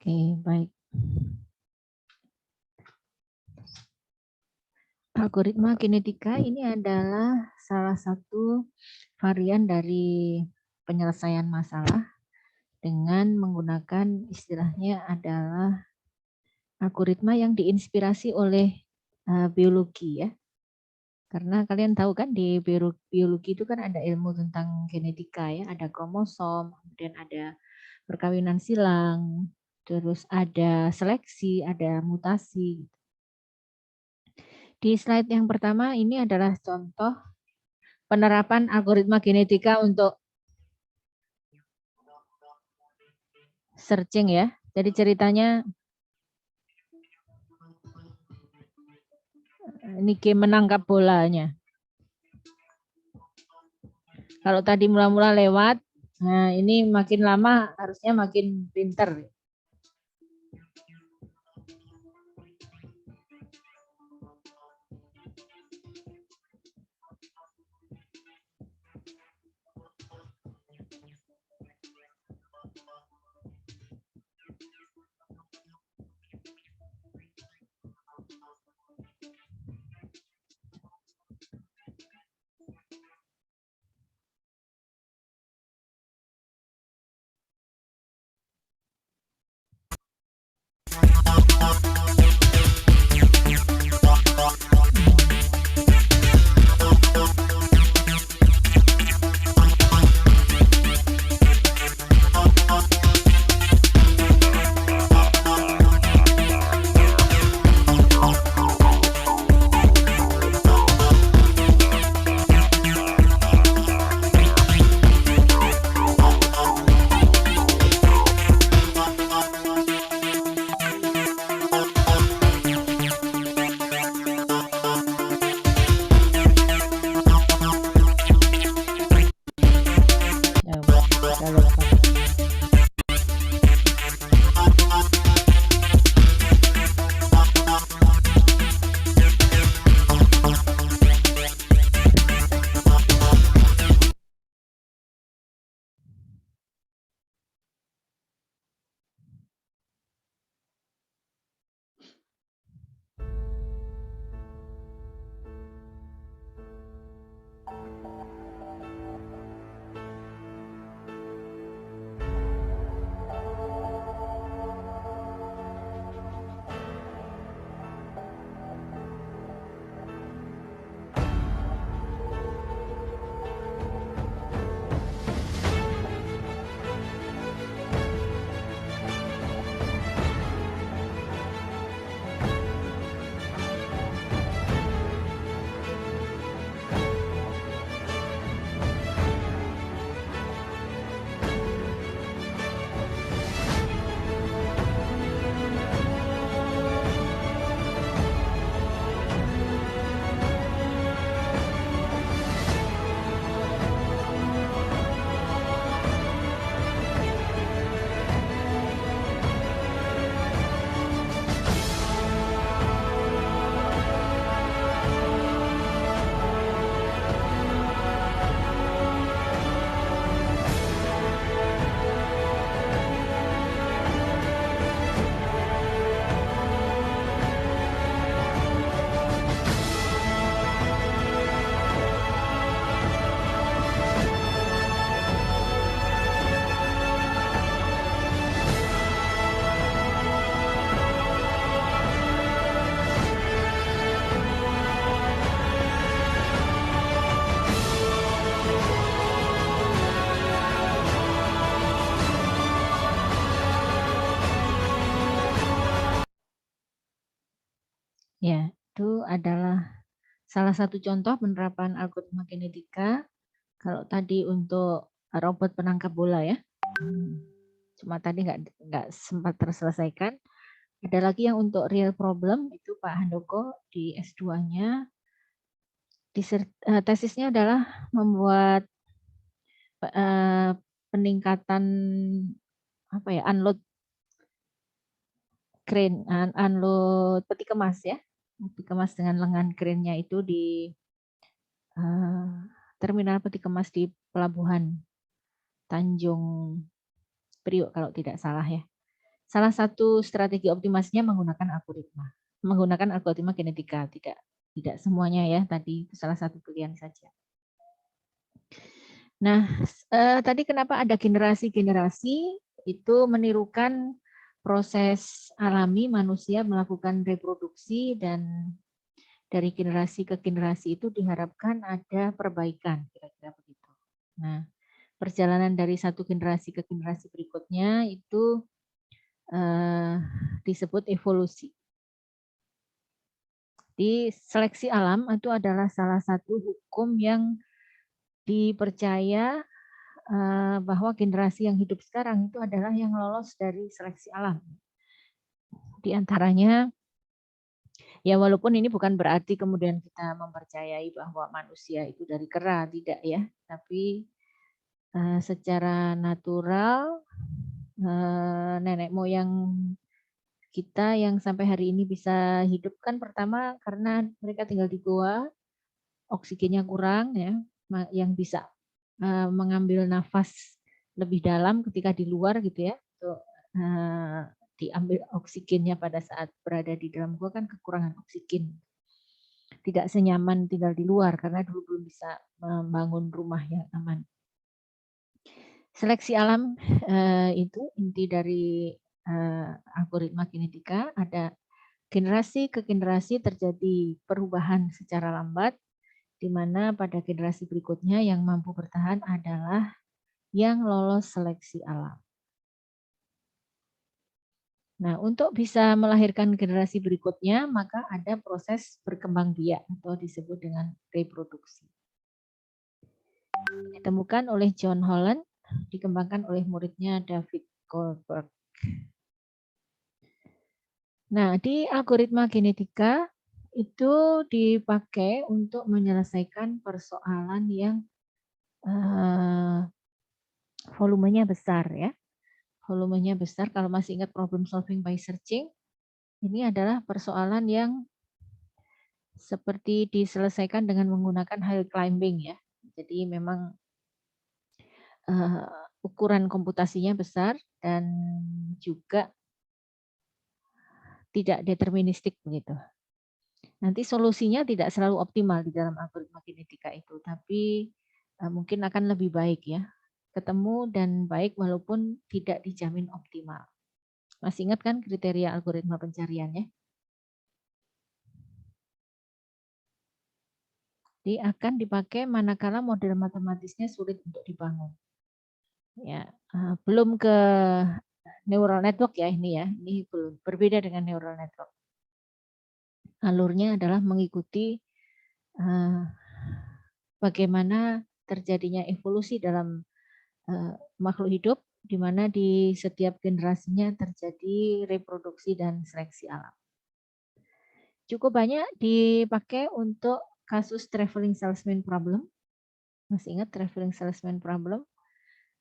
Oke, baik. Algoritma kinetika ini adalah salah satu varian dari penyelesaian masalah dengan menggunakan istilahnya adalah algoritma yang diinspirasi oleh biologi ya. Karena kalian tahu kan di biologi itu kan ada ilmu tentang genetika ya, ada kromosom, kemudian ada perkawinan silang, terus ada seleksi, ada mutasi. Di slide yang pertama ini adalah contoh penerapan algoritma genetika untuk searching ya. Jadi ceritanya ini game menangkap bolanya. Kalau tadi mula-mula lewat, nah ini makin lama harusnya makin pinter. Ya, itu adalah salah satu contoh penerapan algoritma genetika. Kalau tadi untuk robot penangkap bola ya, cuma tadi nggak sempat terselesaikan. Ada lagi yang untuk real problem, itu Pak Handoko di S2-nya. Tesisnya adalah membuat peningkatan unload crane, unload peti kemas ya. Peti kemas dengan lengan crane-nya itu di terminal peti kemas di pelabuhan Tanjung Priok kalau tidak salah ya. salah satu strategi optimasinya menggunakan algoritma genetika, tidak semuanya ya, tadi salah satu pilihan saja. Nah, tadi kenapa ada generasi-generasi itu menirukan proses alami manusia melakukan reproduksi, dan dari generasi ke generasi itu diharapkan ada perbaikan, kira-kira begitu. Nah, perjalanan dari satu generasi ke generasi berikutnya itu disebut evolusi. Di seleksi alam itu adalah salah satu hukum yang dipercaya bahwa generasi yang hidup sekarang itu adalah yang lolos dari seleksi alam. Di antaranya, ya walaupun ini bukan berarti kemudian kita mempercayai bahwa manusia itu dari kera, tidak ya. Tapi secara natural, nenek moyang kita yang sampai hari ini bisa hidup kan pertama karena mereka tinggal di goa, oksigennya kurang ya, yang bisa mengambil nafas lebih dalam ketika di luar gitu ya, untuk diambil oksigennya pada saat berada di dalam gua kan kekurangan oksigen, tidak senyaman tinggal di luar karena dulu belum bisa membangun rumah yang aman. Seleksi alam itu inti dari algoritma genetika. Ada generasi ke generasi terjadi perubahan secara lambat, di mana pada generasi berikutnya yang mampu bertahan adalah yang lolos seleksi alam. Nah, untuk bisa melahirkan generasi berikutnya, maka ada proses berkembang biak atau disebut dengan reproduksi. Ditemukan oleh John Holland, dikembangkan oleh muridnya David Goldberg. Nah, di algoritma genetika itu dipakai untuk menyelesaikan persoalan yang volumenya besar ya. Volumenya besar, kalau masih ingat problem solving by searching, ini adalah persoalan yang seperti diselesaikan dengan menggunakan hill climbing ya. Jadi memang ukuran komputasinya besar dan juga tidak deterministik begitu. Nanti solusinya tidak selalu optimal di dalam algoritma genetika itu, tapi mungkin akan lebih baik ya. Ketemu dan baik walaupun tidak dijamin optimal. Masih ingat kan kriteria algoritma pencariannya? Jadi akan dipakai manakala model matematisnya sulit untuk dibangun. Ya, belum ke neural network ya ini ya. Ini belum, berbeda dengan neural network. Alurnya adalah mengikuti bagaimana terjadinya evolusi dalam makhluk hidup, di mana di setiap generasinya terjadi reproduksi dan seleksi alam. Cukup banyak dipakai untuk kasus traveling salesman problem. Masih ingat traveling salesman problem?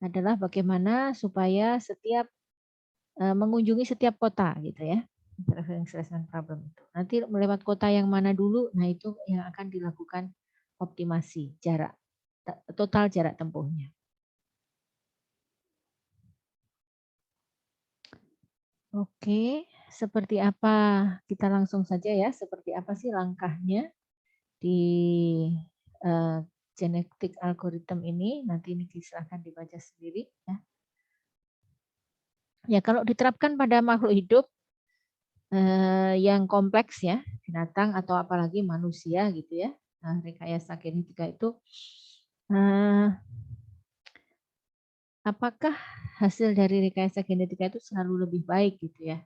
Adalah bagaimana supaya setiap mengunjungi setiap kota gitu ya. Traveling salesman problem itu. Nanti melewat kota yang mana dulu, nah itu yang akan dilakukan optimasi jarak, total jarak tempuhnya. Oke, seperti apa, kita langsung saja ya, seperti apa sih langkahnya di genetic algorithm ini, nanti ini disilahkan dibaca sendiri ya. Ya kalau diterapkan pada makhluk hidup yang kompleks ya, binatang atau apalagi manusia gitu ya, rekayasa genetika itu, apakah hasil dari rekayasa genetika itu selalu lebih baik gitu ya?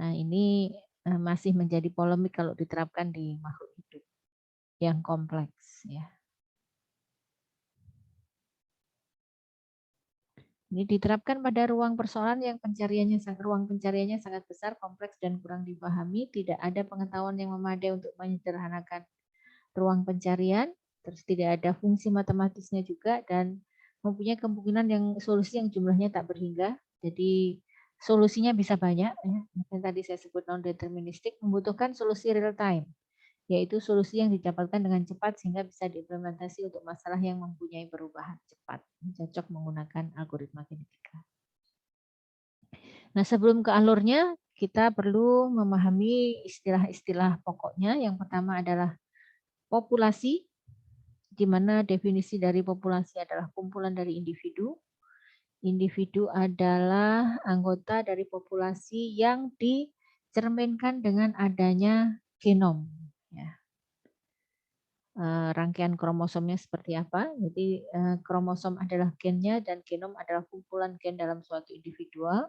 Nah ini masih menjadi polemik kalau diterapkan di makhluk hidup yang kompleks ya. Ini diterapkan pada ruang persoalan yang ruang pencariannya sangat besar, kompleks dan kurang dipahami, tidak ada pengetahuan yang memadai untuk menyederhanakan ruang pencarian, terus tidak ada fungsi matematisnya juga, dan mempunyai kemungkinan yang solusi yang jumlahnya tak berhingga. Jadi solusinya bisa banyak ya. Yang tadi saya sebut non deterministik, membutuhkan solusi real time, yaitu solusi yang didapatkan dengan cepat sehingga bisa diimplementasi untuk masalah yang mempunyai perubahan cepat. Cocok menggunakan algoritma genetika. Nah, sebelum ke alurnya, kita perlu memahami istilah-istilah pokoknya. Yang pertama adalah populasi, di mana definisi dari populasi adalah kumpulan dari individu. Individu adalah anggota dari populasi yang dicerminkan dengan adanya genom. Ya. Rangkaian kromosomnya seperti apa? Jadi kromosom adalah gennya dan genom adalah kumpulan gen dalam suatu individual.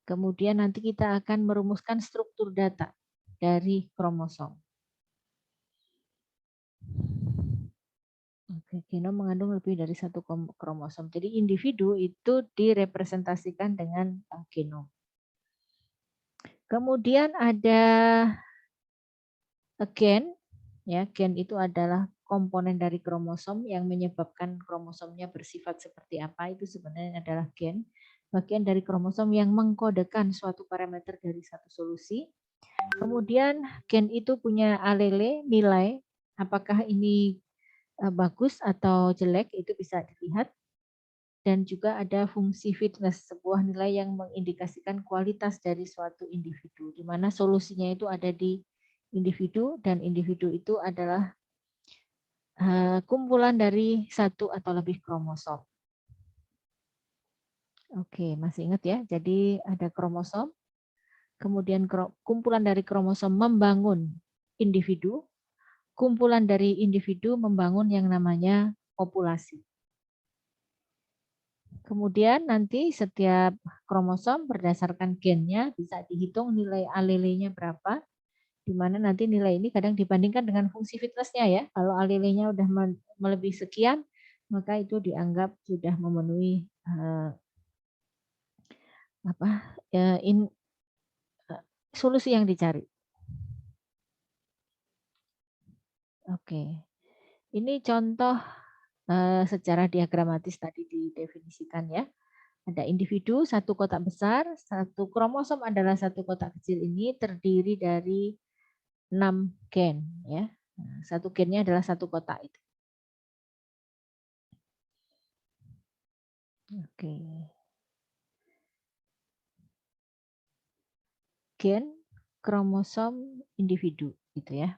Kemudian nanti kita akan merumuskan struktur data dari kromosom. Oke, genom mengandung lebih dari satu kromosom. Jadi individu itu direpresentasikan dengan genom. Kemudian ada gen, ya gen itu adalah komponen dari kromosom yang menyebabkan kromosomnya bersifat seperti apa, itu sebenarnya adalah gen. Bagian dari kromosom yang mengkodekan suatu parameter dari satu solusi. Kemudian gen itu punya alele, nilai, apakah ini bagus atau jelek, itu bisa dilihat. Dan juga ada fungsi fitness, sebuah nilai yang mengindikasikan kualitas dari suatu individu, di mana solusinya itu ada di individu, dan individu itu adalah kumpulan dari satu atau lebih kromosom. Oke, masih ingat ya? Jadi ada kromosom, kemudian kumpulan dari kromosom membangun individu, kumpulan dari individu membangun yang namanya populasi. Kemudian nanti setiap kromosom berdasarkan gennya bisa dihitung nilai alelenya berapa, di mana nanti nilai ini kadang dibandingkan dengan fungsi fitnessnya ya. Kalau alelenya udah melebihi sekian, maka itu dianggap sudah memenuhi solusi yang dicari. Oke, ini contoh secara diagramatis tadi didefinisikan ya. Ada individu, satu kotak besar, satu kromosom adalah satu kotak kecil, ini terdiri dari 6 gen. Ya. Satu gennya adalah satu kotak itu. Oke. Gen, kromosom, individu, gitu ya.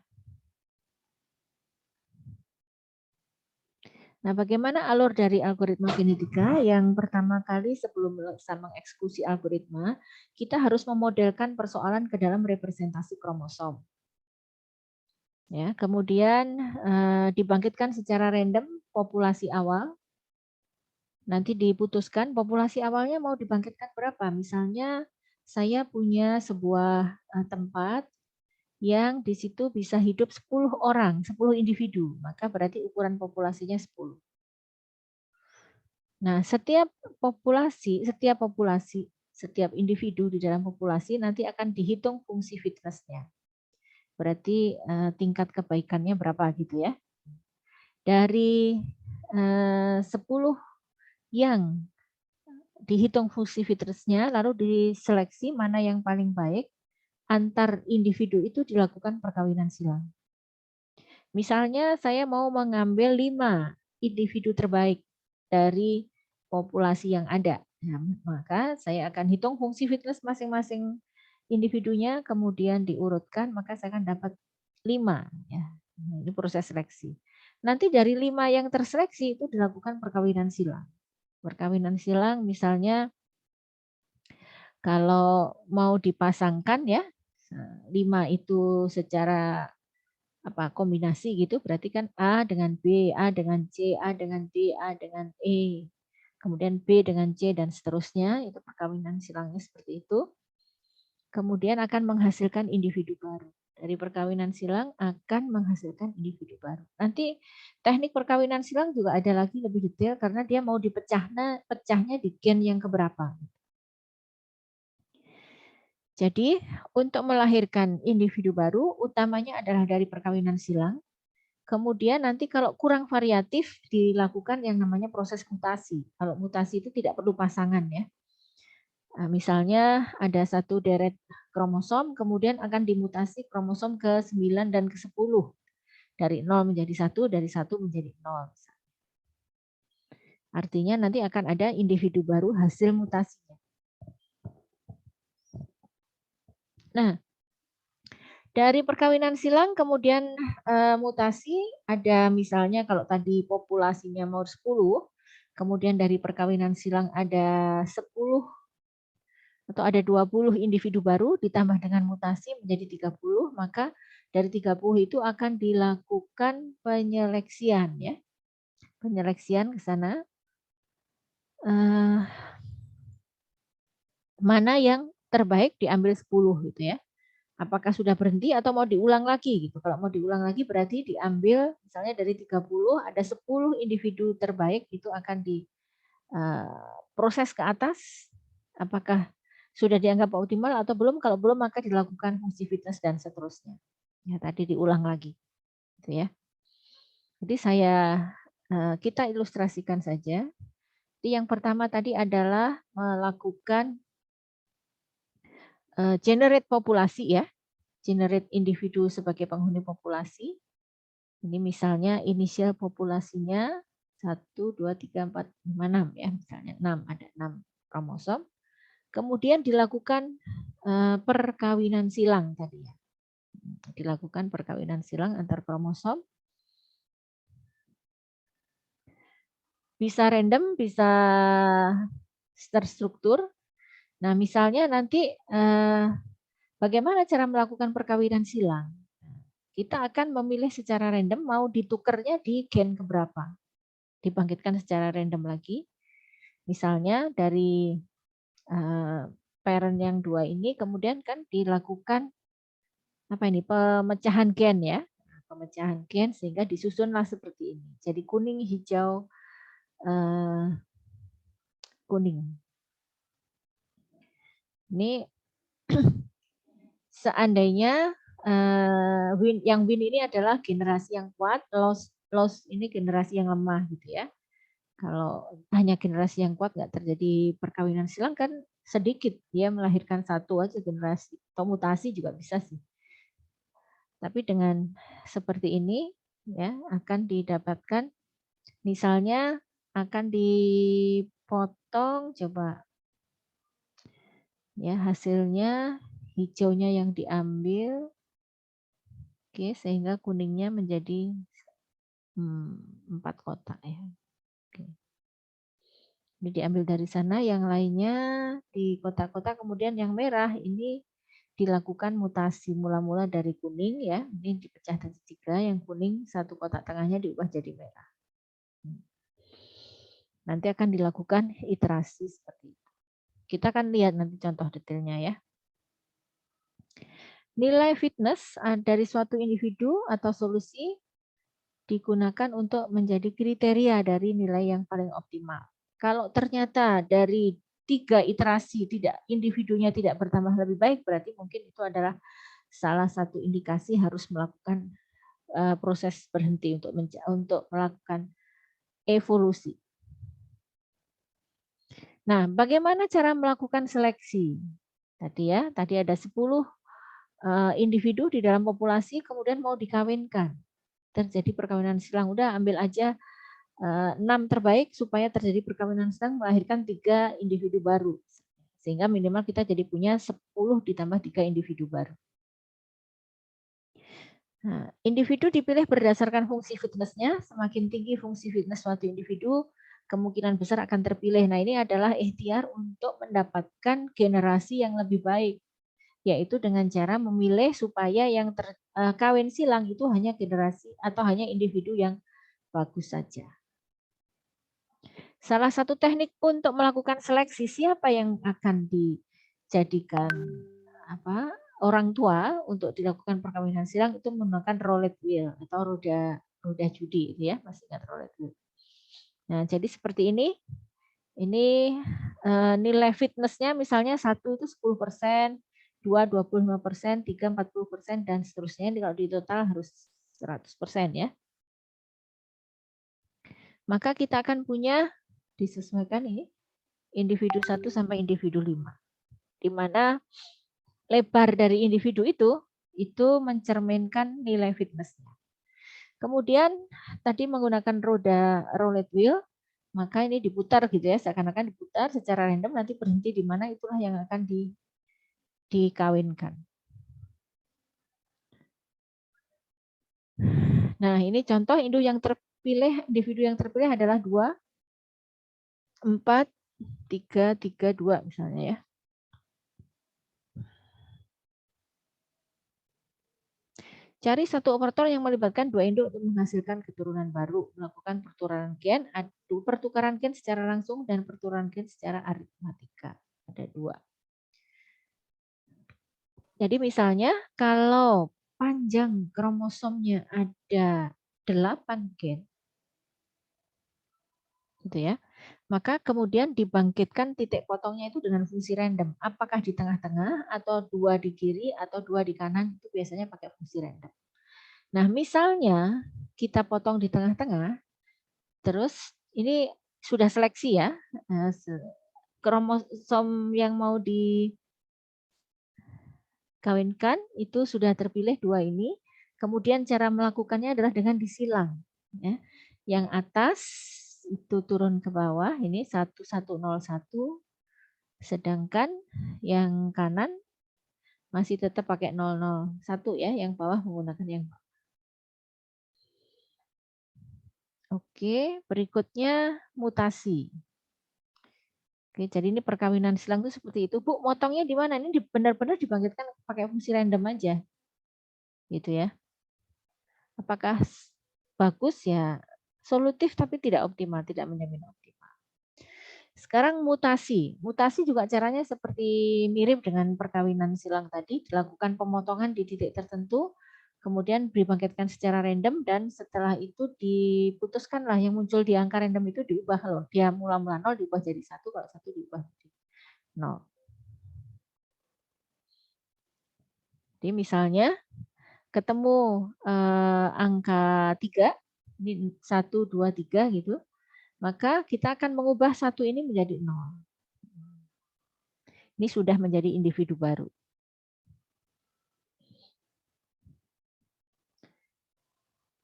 Nah, bagaimana alur dari algoritma genetika? Yang pertama kali sebelum bisa mengeksekusi algoritma, kita harus memodelkan persoalan ke dalam representasi kromosom. Ya, kemudian dibangkitkan secara random populasi awal. Nanti diputuskan populasi awalnya mau dibangkitkan berapa. Misalnya saya punya sebuah tempat yang di situ bisa hidup 10 orang, 10 individu, maka berarti ukuran populasinya 10. Nah, setiap individu di dalam populasi nanti akan dihitung fungsi fitnessnya. Berarti tingkat kebaikannya berapa gitu ya. Dari 10 yang dihitung fungsi fitnessnya, lalu diseleksi mana yang paling baik, antar individu itu dilakukan perkawinan silang. Misalnya saya mau mengambil 5 individu terbaik dari populasi yang ada. Nah, maka saya akan hitung fungsi fitness masing-masing individunya, kemudian diurutkan, maka saya akan dapat 5. Ya. Nah, ini proses seleksi. Nanti dari 5 yang terseleksi itu dilakukan perkawinan silang. Perkawinan silang misalnya kalau mau dipasangkan ya, 5 itu secara kombinasi gitu, berarti kan A dengan B, A dengan C, A dengan D, A dengan E, kemudian B dengan C dan seterusnya, itu perkawinan silangnya seperti itu. Kemudian akan menghasilkan individu baru. Dari perkawinan silang akan menghasilkan individu baru. Nanti teknik perkawinan silang juga ada lagi lebih detail karena dia mau pecahnya di gen yang keberapa. Jadi untuk melahirkan individu baru utamanya adalah dari perkawinan silang. Kemudian nanti kalau kurang variatif dilakukan yang namanya proses mutasi. Kalau mutasi itu tidak perlu pasangan ya. Nah, misalnya ada satu deret kromosom, kemudian akan dimutasi kromosom ke 9 dan ke 10. Dari 0 menjadi 1, dari 1 menjadi 0. Artinya nanti akan ada individu baru hasil mutasinya. Nah, dari perkawinan silang kemudian mutasi ada misalnya kalau tadi populasinya mau 10, kemudian dari perkawinan silang ada 10 atau ada 20 individu baru ditambah dengan mutasi menjadi 30, maka dari 30 itu akan dilakukan penyeleksian ya. Penyeleksian ke sana. Mana yang terbaik diambil 10 gitu ya. Apakah sudah berhenti atau mau diulang lagi gitu. Kalau mau diulang lagi berarti diambil misalnya dari 30 ada 10 individu terbaik itu akan diproses ke atas. Apakah sudah dianggap optimal atau belum? Kalau belum maka dilakukan fungsi fitness dan seterusnya. Ya tadi diulang lagi. Gitu ya. Jadi kita ilustrasikan saja. Jadi yang pertama tadi adalah melakukan generate populasi ya. Generate individu sebagai penghuni populasi. Ini misalnya inisial populasinya 1, 2, 3, 4, 5, 6 ya. Misalnya 6, ada 6 kromosom. Kemudian dilakukan perkawinan silang tadi ya. Dilakukan perkawinan silang antar kromosom. Bisa random, bisa terstruktur. Nah, misalnya nanti bagaimana cara melakukan perkawinan silang? Kita akan memilih secara random mau ditukernya di gen keberapa. Dibangkitkan secara random lagi. Misalnya dari parent yang 2 ini kemudian kan dilakukan pemecahan gen ya. Pemecahan gen sehingga disusunlah seperti ini. Jadi kuning, hijau, kuning. Ini seandainya yang win ini adalah generasi yang kuat, loss ini generasi yang lemah gitu ya. Kalau hanya generasi yang kuat nggak terjadi perkawinan silang kan sedikit, dia melahirkan satu aja generasi, atau mutasi juga bisa sih. Tapi dengan seperti ini ya akan didapatkan misalnya akan dipotong coba ya hasilnya hijaunya yang diambil. Oke, sehingga kuningnya menjadi 4 kotak ya. Oke. Ini diambil dari sana, yang lainnya di kotak-kotak, kemudian yang merah ini dilakukan mutasi mula-mula dari kuning ya, ini dipecah jadi 3, yang kuning satu kotak tengahnya diubah jadi merah. Nanti akan dilakukan iterasi seperti itu. Kita akan lihat nanti contoh detailnya ya. Nilai fitness dari suatu individu atau solusi digunakan untuk menjadi kriteria dari nilai yang paling optimal. Kalau ternyata dari 3 iterasi individunya tidak bertambah lebih baik, berarti mungkin itu adalah salah satu indikasi harus melakukan proses berhenti untuk melakukan evolusi. Nah, bagaimana cara melakukan seleksi? Tadi ada 10 individu di dalam populasi kemudian mau dikawinkan. Terjadi perkawinan silang, udah ambil aja 6 terbaik supaya terjadi perkawinan silang melahirkan 3 individu baru. Sehingga minimal kita jadi punya 10 ditambah 3 individu baru. Nah, individu dipilih berdasarkan fungsi fitnessnya. Semakin tinggi fungsi fitness suatu individu, kemungkinan besar akan terpilih. Nah, ini adalah ikhtiar untuk mendapatkan generasi yang lebih baik. Yaitu dengan cara memilih supaya yang terkawin silang itu hanya generasi atau hanya individu yang bagus saja. Salah satu teknik untuk melakukan seleksi siapa yang akan dijadikan orang tua untuk dilakukan perkawinan silang itu menggunakan roulette wheel atau roda judi ya, masih ingat roulette wheel. Nah, jadi seperti ini. Ini nilai fitnessnya misalnya 1 itu 10%, 2 25%, 3 40% dan seterusnya. Kalau di total harus 100% ya. Maka kita akan punya disesuaikan ini individu 1 sampai individu 5. Di mana lebar dari individu itu mencerminkan nilai fitnessnya. Kemudian tadi menggunakan roda roulette wheel, maka ini diputar gitu ya, seakan-akan diputar secara random, nanti berhenti di mana itulah yang akan dikawinkan. Nah, ini contoh individu yang terpilih adalah 2, 4, 3, 3, 2 misalnya ya. Cari satu operator yang melibatkan 2 induk untuk menghasilkan keturunan baru. Melakukan pertukaran gen secara langsung dan pertukaran gen secara aritmatika. Ada 2. Jadi misalnya kalau panjang kromosomnya ada 8 gen, gitu ya, maka kemudian dibangkitkan titik potongnya itu dengan fungsi random. Apakah di tengah-tengah, atau 2 di kiri, atau 2 di kanan, itu biasanya pakai fungsi random. Nah, misalnya kita potong di tengah-tengah, terus ini sudah seleksi ya, kromosom yang mau dikawinkan itu sudah terpilih 2 ini. Kemudian cara melakukannya adalah dengan disilang. Ya. Yang atas itu turun ke bawah, ini 1101, sedangkan yang kanan masih tetap pakai 001 ya, yang bawah menggunakan yang bawah. Oke, berikutnya mutasi. Oke, jadi ini perkawinan silang itu seperti itu. Bu, motongnya di mana? Ini benar-benar dibangkitkan pakai fungsi random aja. Gitu ya. Apakah bagus ya? Solutif tapi tidak optimal, tidak menjamin optimal. Sekarang mutasi. Mutasi juga caranya seperti mirip dengan perkawinan silang tadi, dilakukan pemotongan di titik tertentu, kemudian dibangkitkan secara random, dan setelah itu diputuskanlah yang muncul di angka random itu diubah loh. Dia mula-mula 0 diubah jadi 1, kalau 1 diubah jadi 0. Jadi misalnya ketemu angka 3, ini 1, 2, 3 gitu, maka kita akan mengubah 1 ini menjadi 0. Ini sudah menjadi individu baru.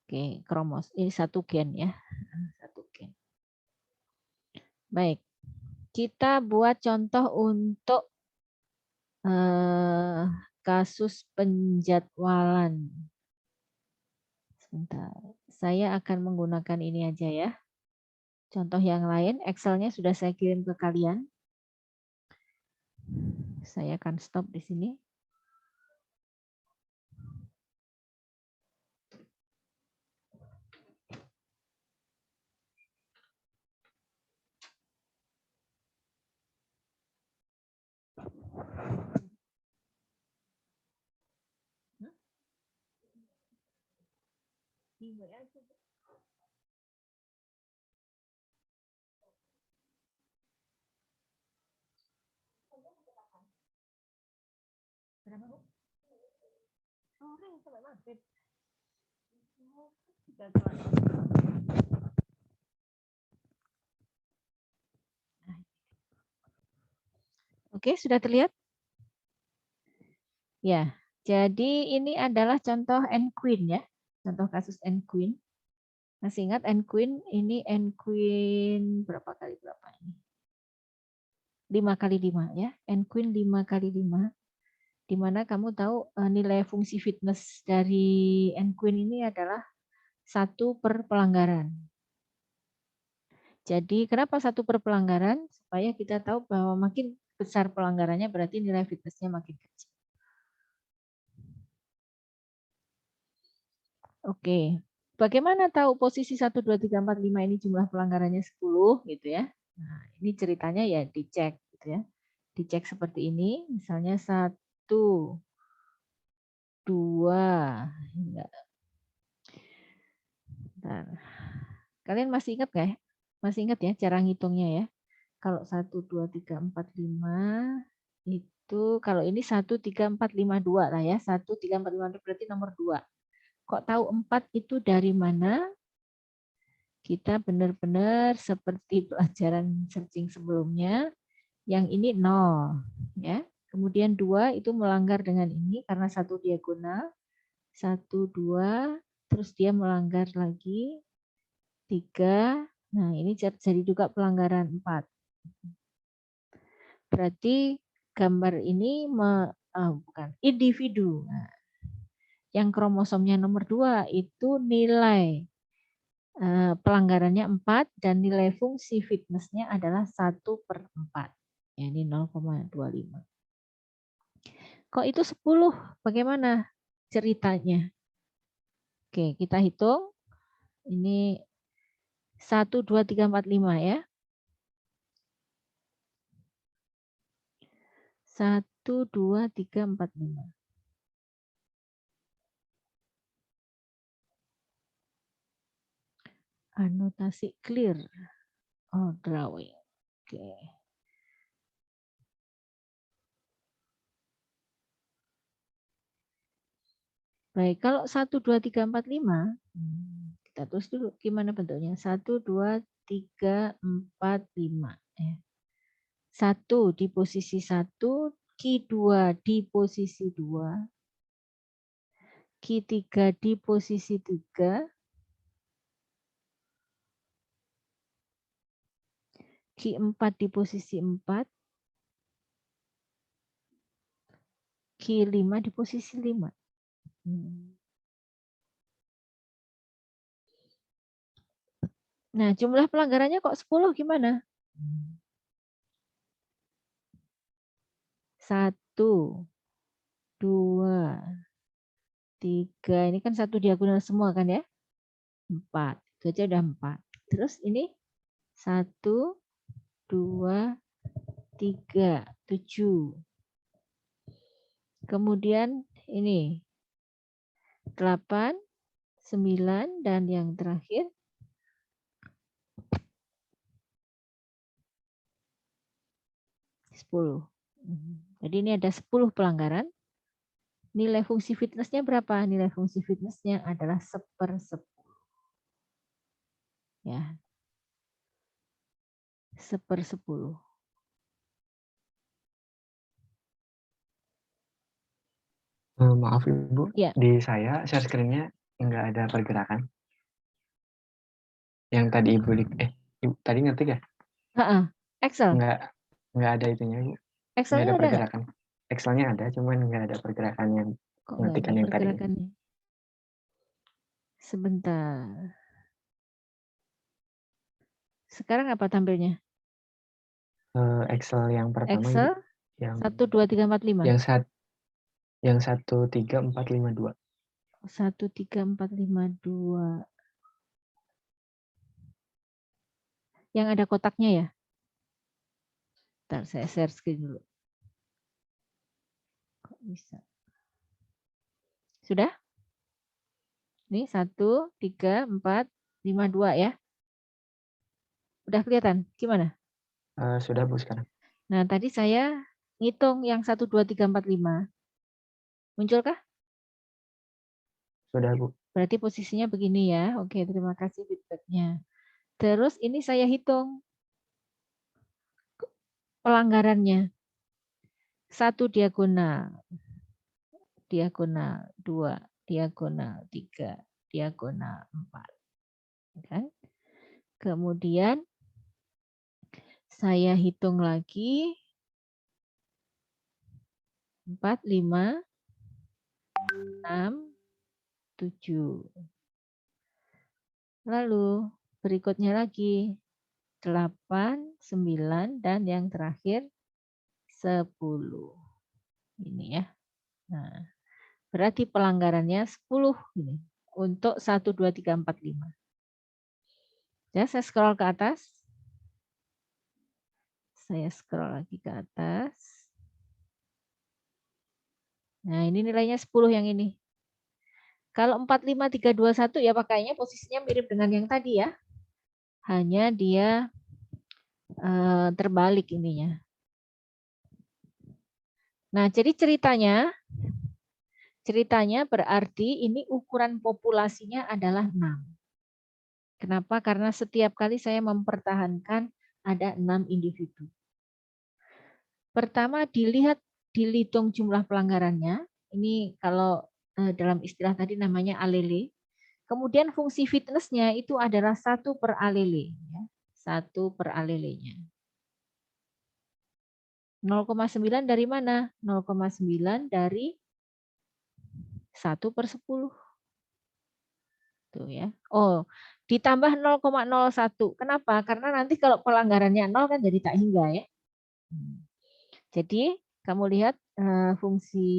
Oke, kromos. Ini 1 gen ya. 1 gen. Baik. Kita buat contoh untuk kasus penjadwalan. Sebentar. Saya akan menggunakan ini aja ya. Contoh yang lain, Excel-nya sudah saya kirim ke kalian. Saya akan stop di sini. Berapa, Bu? Sore sampai maghrib. Oke, sudah terlihat? Ya, jadi ini adalah contoh N-Queen ya. Contoh kasus N-Queen. Masih ingat N-Queen? Ini N-Queen berapa kali berapa ini? 5 kali 5 ya. N-Queen 5 kali 5. Di mana kamu tahu nilai fungsi fitness dari N-Queen ini adalah 1 per pelanggaran. Jadi kenapa 1 per pelanggaran? Supaya kita tahu bahwa makin besar pelanggarannya berarti nilai fitnessnya makin kecil. Oke. Bagaimana tahu posisi 1, 2, 3, 4, 5 ini jumlah pelanggarannya 10 gitu ya. Nah, ini ceritanya ya dicek gitu ya. Dicek seperti ini, misalnya 1, 2, enggak. Bentar. Kalian masih ingat nggak ya? Masih ingat ya cara ngitungnya ya? Kalau 1, 2, 3, 4, 5 itu kalau ini 1, 3, 4, 5, 2 lah ya. 1, 3, 4, 5 berarti nomor 2. Kok tahu 4 itu dari mana? Kita benar-benar seperti pelajaran searching sebelumnya. Yang ini 0 ya. Kemudian 2 itu melanggar dengan ini karena 1 diagonal. 1, 2, terus dia melanggar lagi 3. Nah, ini jadi juga pelanggaran 4. Berarti gambar ini bukan individu. Nah, Yang kromosomnya nomor 2 itu nilai pelanggarannya 4 dan nilai fungsi fitnessnya adalah 1/4. Ya, ini 0,25. Kok itu 10? Bagaimana ceritanya? Oke, kita hitung. Ini 1, 2, 3, 4, 5 ya. 1, 2, 3, 4, 5. Anotasi clear. Oh, drawing. Oke. Baik, kalau 1, 2, 3, 4, 5, kita tulis dulu gimana bentuknya. 1, 2, 3, 4, 5. 1 di posisi 1, Q2 di posisi 2, Q3 di posisi 3, Q4 di posisi 4, Q5 di posisi 5. Nah, jumlah pelanggarannya kok 10 gimana? 1, 2, 3. Ini kan satu diagonal semua kan ya? 4. Itu aja udah 4. Terus ini 1, 2, 3, 7. Kemudian ini 8, 9, dan yang terakhir 10. Jadi ini ada 10 pelanggaran. Nilai fungsi fitnessnya berapa? Nilai fungsi fitnessnya adalah 1/10. Ya. 1/10. Maaf Ibu, Ya. di saya share screen-nya nggak ada pergerakan. Yang tadi Ibu Ibu tadi ngetik ya? Excel. Nggak ada itunya, Ibu. Nggak Excelnya ada ada nggak? pergerakan. Excel-nya ada, cuman nggak ada pergerakan yang Kok nggak ada ngetikan yang tadi. pergerakannya? Sebentar. Sekarang apa tampilnya? Excel yang pertama Excel Ibu. Yang 1, 2, 3, 4, 5. yang 1, 3, 4, 5, 2. 1, 3, 4, 5, 2. Yang ada kotaknya ya? Bentar, saya share screen dulu. Kok bisa? Sudah? Ini 1, 3, 4, 5, 2 ya. Udah kelihatan? Gimana? Sudah Bu sekarang. Nah, tadi saya ngitung yang 1, 2, 3, 4, 5. Munculkah? Sudah Bu. Berarti posisinya begini ya. Oke, terima kasih feedback-nya. Terus ini saya hitung pelanggarannya. 1 diagonal. Diagonal 2, diagonal 3, diagonal 4. Kan? Kemudian saya hitung lagi 4, 5, 6, 7. Lalu berikutnya lagi 8, 9, dan yang terakhir 10. Ini ya. Nah, berarti pelanggarannya 10 ini untuk 1, 2, 3, 4, 5. Ya, saya scroll ke atas. Saya scroll lagi ke atas. Nah, ini nilainya 10 yang ini. Kalau 4, 5, 3, 2, 1 ya pakainya posisinya mirip dengan yang tadi ya. Hanya dia terbalik ininya. Nah, jadi ceritanya berarti ini ukuran populasinya adalah 6. Kenapa? Karena setiap kali saya mempertahankan ada 6 individu. Pertama dihitung jumlah pelanggarannya. Ini kalau dalam istilah tadi namanya alele. Kemudian fungsi fitnessnya itu adalah 1/alele. 1/alelenya. 0,9 dari mana? 0,9 dari 1/10. Tuh ya. Oh, ditambah 0,01. Kenapa? Karena nanti kalau pelanggarannya 0 kan jadi tak hingga ya. Jadi kamu lihat fungsi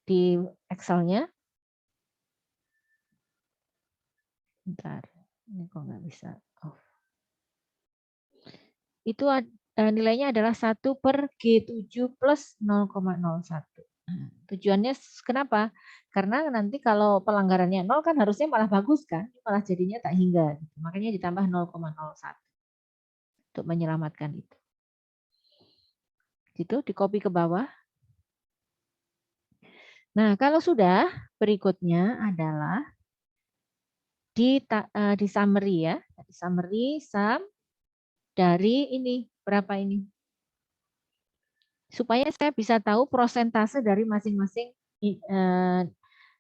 di Excel-nya. Bentar, ini kok nggak bisa. Oh. Itu nilainya adalah 1/G7 plus 0,01. Nah, tujuannya kenapa? Karena nanti kalau pelanggarannya 0 kan harusnya malah bagus kan, malah jadinya tak hingga. Makanya ditambah 0,01 untuk menyelamatkan itu. Gitu, di copy ke bawah. Nah, kalau sudah, berikutnya adalah di summary ya. Di summary sum dari ini, berapa ini? Supaya saya bisa tahu prosentase dari masing-masing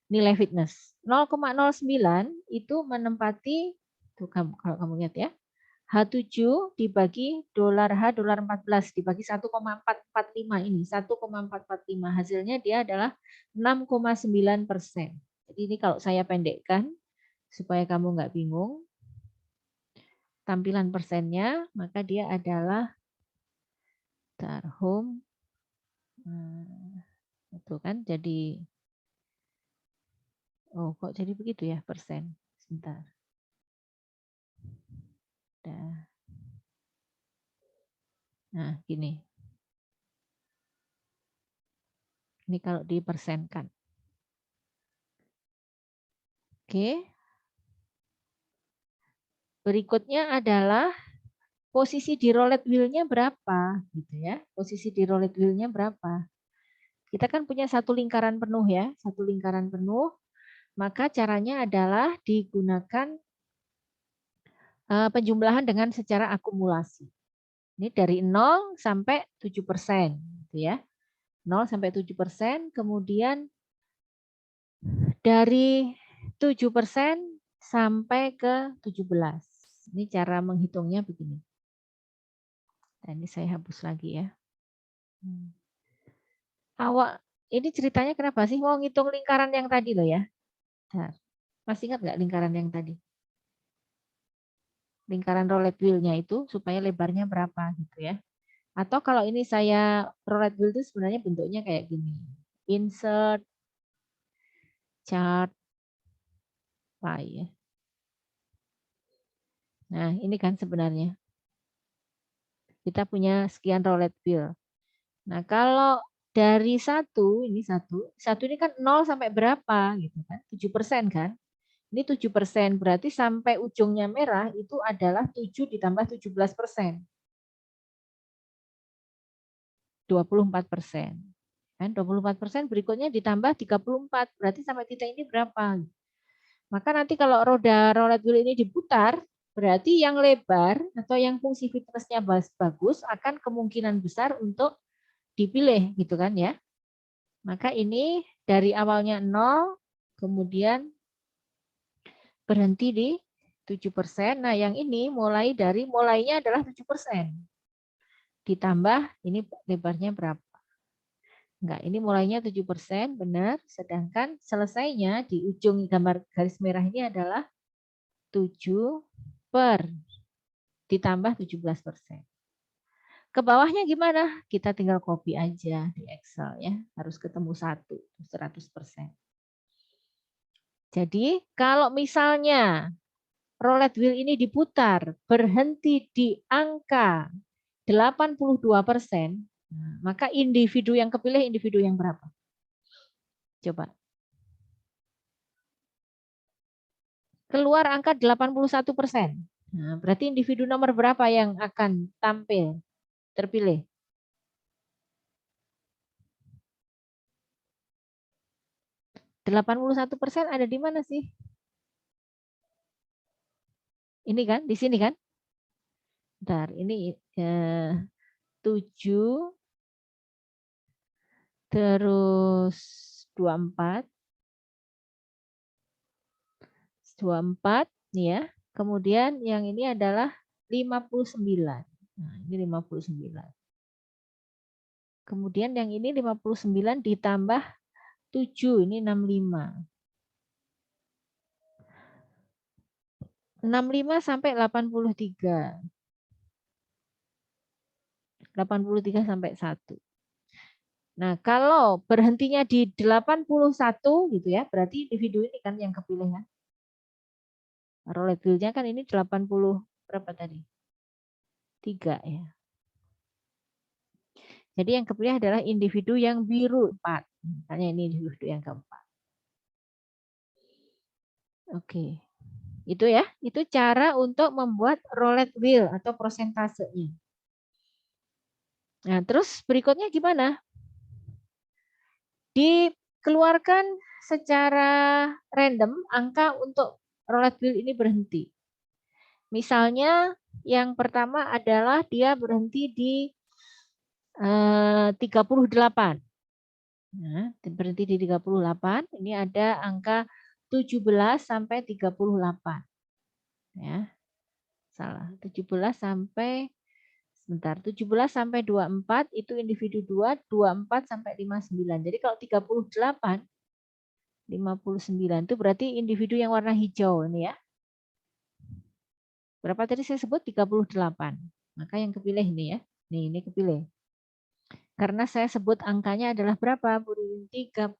nilai fitness. 0,09 itu menempati, tuh kalau kamu lihat ya, H7 dibagi $H $14 dibagi 1,445 ini, 1,445 hasilnya dia adalah 6,9%. Jadi ini kalau saya pendekkan supaya kamu nggak bingung, tampilan persennya, maka dia adalah home. Itu kan jadi, oh kok jadi begitu ya persen, sebentar. Nah gini, ini kalau dipersenkan. Oke. Berikutnya adalah posisi di roulette wheel-nya berapa, gitu ya. Posisi di roulette wheel-nya berapa? Kita kan punya satu lingkaran penuh ya, satu lingkaran penuh. Maka caranya adalah digunakan penjumlahan dengan secara akumulasi. Ini dari 0 sampai 7%, gitu ya. 0 sampai 7%, kemudian dari 7% sampai ke 17. Ini cara menghitungnya begini. Nah, ini saya hapus lagi ya. Ini ceritanya kenapa sih mau ngitung lingkaran yang tadi loh ya? Nah, masih ingat nggak lingkaran yang tadi? Lingkaran roulette wheel-nya itu supaya lebarnya berapa gitu ya. Atau kalau ini saya roulette wheel itu sebenarnya bentuknya kayak gini. Insert chart pie ya. Nah, ini kan sebenarnya kita punya sekian roulette wheel. Nah, kalau dari satu ini ini kan 0 sampai berapa gitu kan? 7% kan? Ini 7%, berarti sampai ujungnya merah itu adalah 7 ditambah 17%. 24%. Kan 24% berikutnya ditambah 34, berarti sampai titik ini berapa? Maka nanti kalau roda roulette wheel ini diputar, berarti yang lebar atau yang fungsi fitnessnya bagus akan kemungkinan besar untuk dipilih gitu kan ya. Maka ini dari awalnya 0, kemudian berhenti di 7%. Nah, yang ini mulainya adalah 7%. Ditambah ini lebarnya berapa? Enggak, ini mulainya 7%, benar. Sedangkan selesainya di ujung gambar garis merah ini adalah 7 per ditambah 17%. Ke bawahnya gimana? Kita tinggal copy aja di Excel ya. Harus ketemu 100%. Jadi kalau misalnya roulette wheel ini diputar berhenti di angka 82%, maka individu yang kepilih individu yang berapa? Coba. Keluar angka 81%. Nah, berarti individu nomor berapa yang akan terpilih? %81 ada di mana sih? Ini kan, di sini kan? Bentar, ini 7 terus 24 nih ya. Kemudian yang ini adalah 59. Nah, ini 59. Kemudian yang ini 59 ditambah 7, ini 65. 65 sampai 83. 83 sampai 1. Nah, kalau berhentinya di 81 gitu ya, berarti individu ini kan yang kepilih ya. Roulette wheel-nya kan ini 80 berapa tadi? 3 ya. Jadi yang kepilih adalah individu yang biru 4. Misalnya ini individu yang keempat. Oke. Itu ya, itu cara untuk membuat roulette wheel atau prosentasenya. Nah, terus berikutnya gimana? Dikeluarkan secara random angka untuk roulette wheel ini berhenti. Misalnya yang pertama adalah dia berhenti di 38. Nah, berhenti di 38, ini ada angka 17 sampai 38. Ya. Salah. 17 sampai sebentar, 17 sampai 24 itu individu 2, 24 sampai 59. Jadi kalau 38 59 itu berarti individu yang warna hijau ini ya. Berapa tadi saya sebut? 38. Maka yang kepilih ini ya. Nih, ini kepilih. Karena saya sebut angkanya adalah berapa? 38.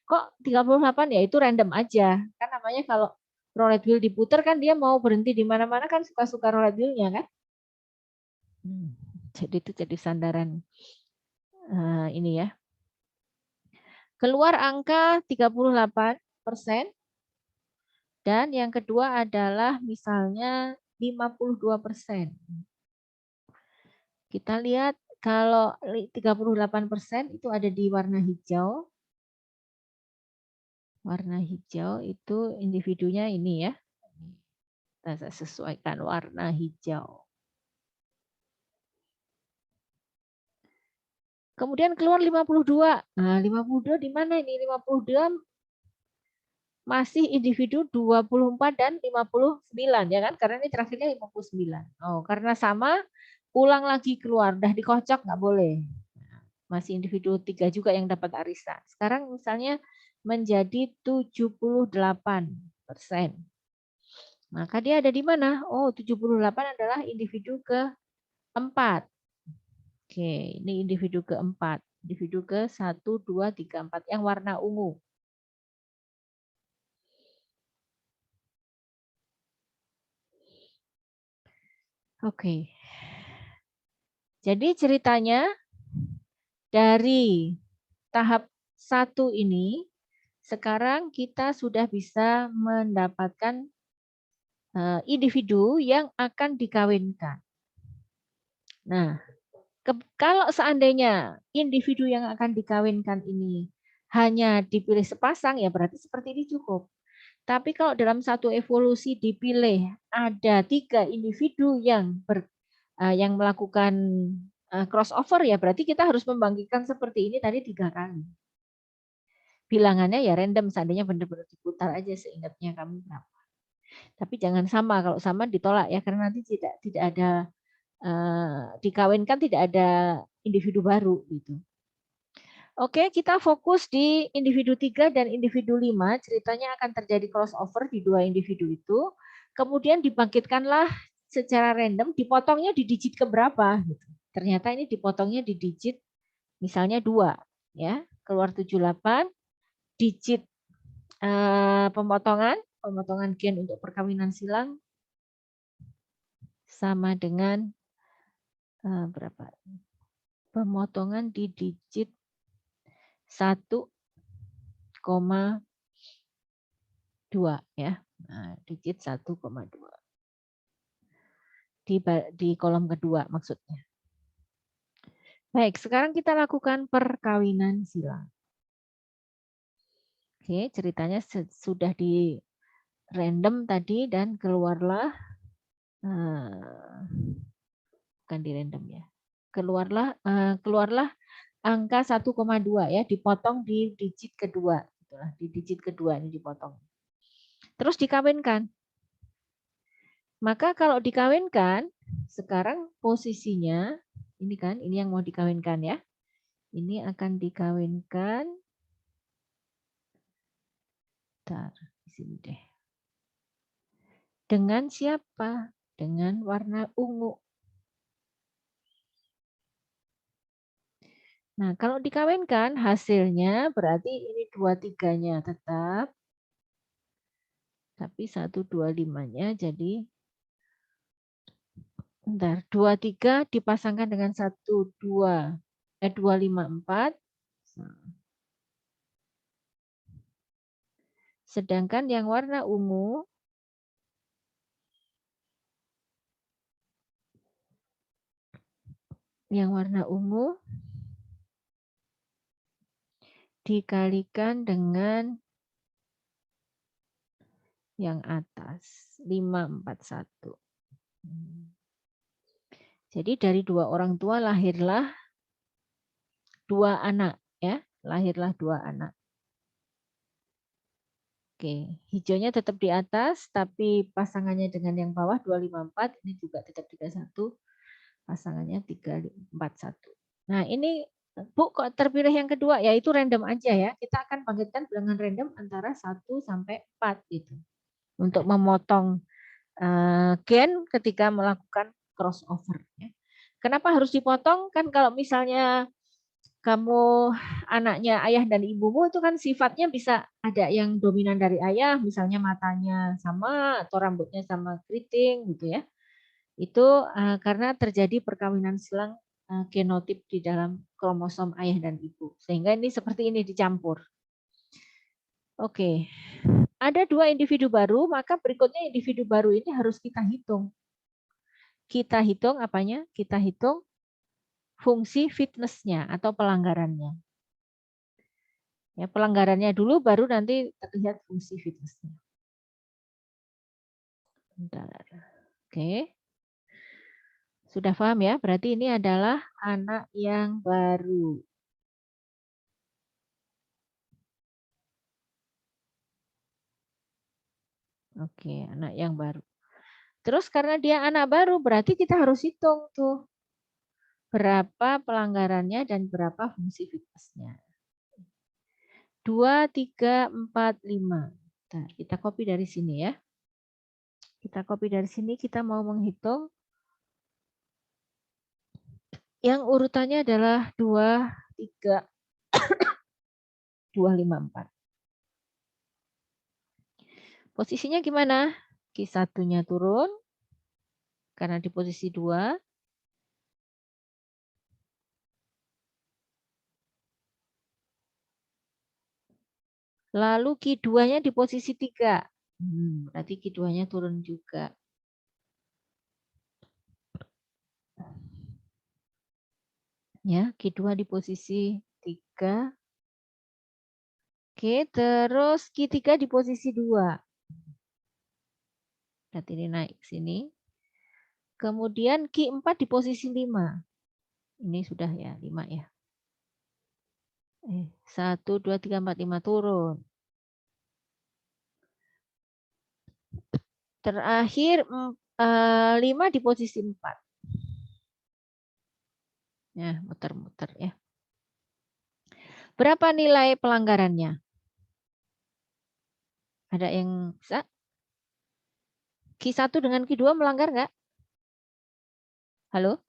Kok 38 ya? Itu random aja. Kan namanya kalau roulette wheel diputar kan dia mau berhenti di mana-mana kan suka-suka roulette wheel-nya kan? Jadi itu jadi sandaran ini ya. Keluar angka 38%. Dan yang kedua adalah misalnya 52%. Kita lihat kalau 38% itu ada di warna hijau. Warna hijau itu individunya ini ya. Kita sesuaikan warna hijau. Kemudian keluar 52. Nah, 52 di mana ini? 52 masih individu 24 dan 59 ya kan? Karena ini terakhirnya 59. Oh, karena sama ulang lagi keluar, udah dikocok nggak boleh. Masih individu 3 juga yang dapat arisan. Sekarang misalnya menjadi 78%. Maka dia ada di mana? Oh, 78 adalah individu keempat. Oke, ini individu keempat. Individu ke 1, 2, 3, 4 yang warna ungu. Oke. Jadi ceritanya dari tahap 1 ini, sekarang kita sudah bisa mendapatkan individu yang akan dikawinkan. Nah, kalau seandainya individu yang akan dikawinkan ini hanya dipilih sepasang, ya berarti seperti ini cukup. Tapi kalau dalam satu evolusi dipilih ada 3 individu yang melakukan crossover, ya berarti kita harus membangkitkan seperti ini tadi 3 kali. Bilangannya ya random, seandainya benar-benar diputar aja seingatnya kamu berapa. Tapi jangan sama, kalau sama ditolak ya, karena nanti tidak ada dikawinkan, tidak ada individu baru gitu. Oke, kita fokus di individu 3 dan individu 5. Ceritanya akan terjadi crossover di 2 individu itu. Kemudian dibangkitkanlah secara random, dipotongnya di digit keberapa. Gitu. Ternyata ini dipotongnya di digit misalnya 2. Ya, keluar 78. Digit pemotongan gen untuk perkawinan silang sama dengan berapa? Pemotongan di digit 1,2 ya. Nah, digit 1,2. Di kolom kedua maksudnya. Baik, sekarang kita lakukan perkawinan silang. Oke, ceritanya sudah di random tadi dan keluarlah bukan di random ya. Keluarlah angka 1,2 ya, dipotong di digit kedua, itulah di digit kedua ini dipotong. Terus dikawinkan. Maka kalau dikawinkan, sekarang posisinya ini kan, ini yang mau dikawinkan ya. Ini akan dikawinkan Bentar, di sini deh. Dengan siapa? Dengan warna ungu. Nah, kalau dikawinkan hasilnya berarti ini 23-nya tetap. Tapi 125-nya jadi bentar, 23 dipasangkan dengan 254. Sedangkan yang warna ungu dikalikan dengan yang atas 541. Jadi dari dua orang tua lahirlah dua anak, ya, lahirlah dua anak. Oke, hijaunya tetap di atas, tapi pasangannya dengan yang bawah 254 ini juga tetap 31, pasangannya 341. Nah ini Bu kok terpilih yang kedua, ya itu random aja ya. Kita akan bangkitkan bilangan random antara 1 sampai 4 gitu. Untuk memotong gen ketika melakukan crossover. Kenapa harus dipotong? Kan kalau misalnya kamu anaknya ayah dan ibumu itu kan sifatnya bisa ada yang dominan dari ayah, misalnya matanya sama atau rambutnya sama keriting gitu ya. Itu karena terjadi perkawinan silang genotip di dalam kromosom ayah dan ibu. Sehingga ini seperti ini dicampur. Oke, ada dua individu baru, maka berikutnya individu baru ini harus kita hitung. Kita hitung apanya? Kita hitung fungsi fitnessnya atau pelanggarannya. Ya, pelanggarannya dulu, baru nanti terlihat fungsi fitnessnya. Bentar. Oke. Sudah paham ya? Berarti ini adalah anak yang baru. Oke, anak yang baru. Terus karena dia anak baru, berarti kita harus hitung tuh berapa pelanggarannya dan berapa fungsi fitnessnya. 2, 3, 4, 5. Bentar, kita copy dari sini ya. Kita copy dari sini, kita mau menghitung. Yang urutannya adalah 2, 3, 2, 5, 4. Posisinya gimana? Q1-nya turun, karena di posisi 2. Lalu Q2-nya di posisi 3. Berarti Q2-nya turun juga. Ya, Q2 di posisi 3. Oke, terus Q3 di posisi 2. Berarti ini naik ke sini. Kemudian Q4 di posisi 5. Ini sudah ya, 5 ya. 1, 2, 3, 4, 5 turun. Terakhir 5 di posisi 4. Ya, muter-muter ya. Berapa nilai pelanggarannya? Ada yang bisa? Q1 dengan Q2 melanggar nggak? Halo?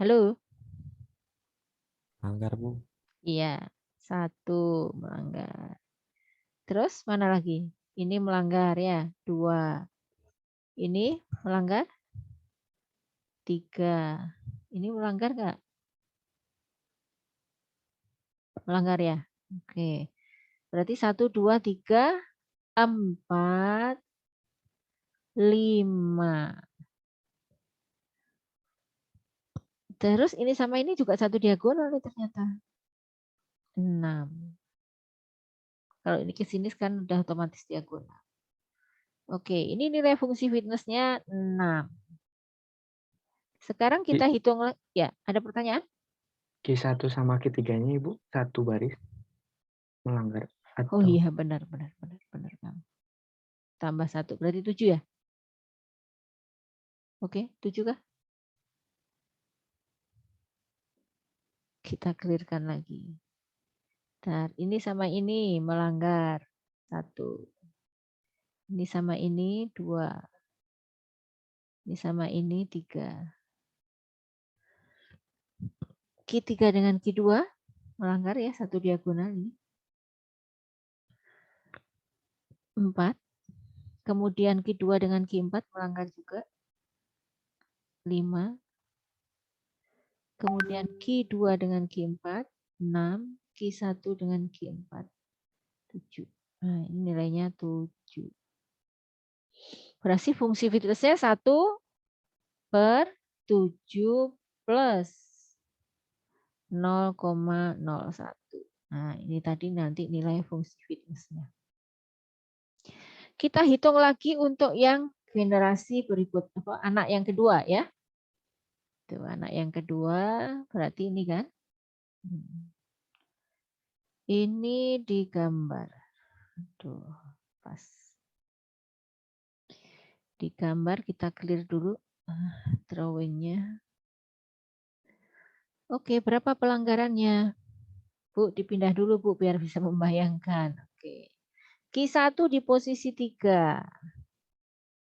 Halo? Melanggar, Bu. Iya, 1 melanggar. Terus mana lagi? Ini melanggar ya, 2. Ini melanggar? 3. Ini melanggar nggak? Melanggar ya? Oke. Berarti 1, 2, 3, 4, 5. Terus ini sama ini juga satu diagonal nih ternyata. 6. Kalau ini ke sini kan udah otomatis diagonal. Oke, ini nilai fungsi fitnessnya 6. Sekarang kita hitung, ya ada pertanyaan? Q1 sama Q3-nya Ibu, satu baris melanggar. Oh Atau iya, benar. Tambah 1, berarti 7 ya? Oke, 7 kah? Kita clearkan lagi. Bentar, ini sama ini melanggar. 1. Ini sama ini 2. Ini sama ini 3. Q3 dengan Q2 melanggar ya, satu diagonal ini. 4. Kemudian Q2 dengan Q4 melanggar juga. 5. Kemudian Q2 dengan Q4, 6. Q1 dengan Q4, 7. Nah, ini nilainya 7. Berarti fungsi fitnessnya 1/7 plus 0,01. Nah, ini tadi nanti nilai fungsi fitnessnya. Kita hitung lagi untuk yang generasi berikut, anak yang kedua ya. Tuh, anak yang kedua berarti ini kan. Ini digambar. Tuh, pas. Digambar kita clear dulu drawingnya. Oke, berapa pelanggarannya? Bu, dipindah dulu Bu biar bisa membayangkan. Oke. Q1 di posisi 3.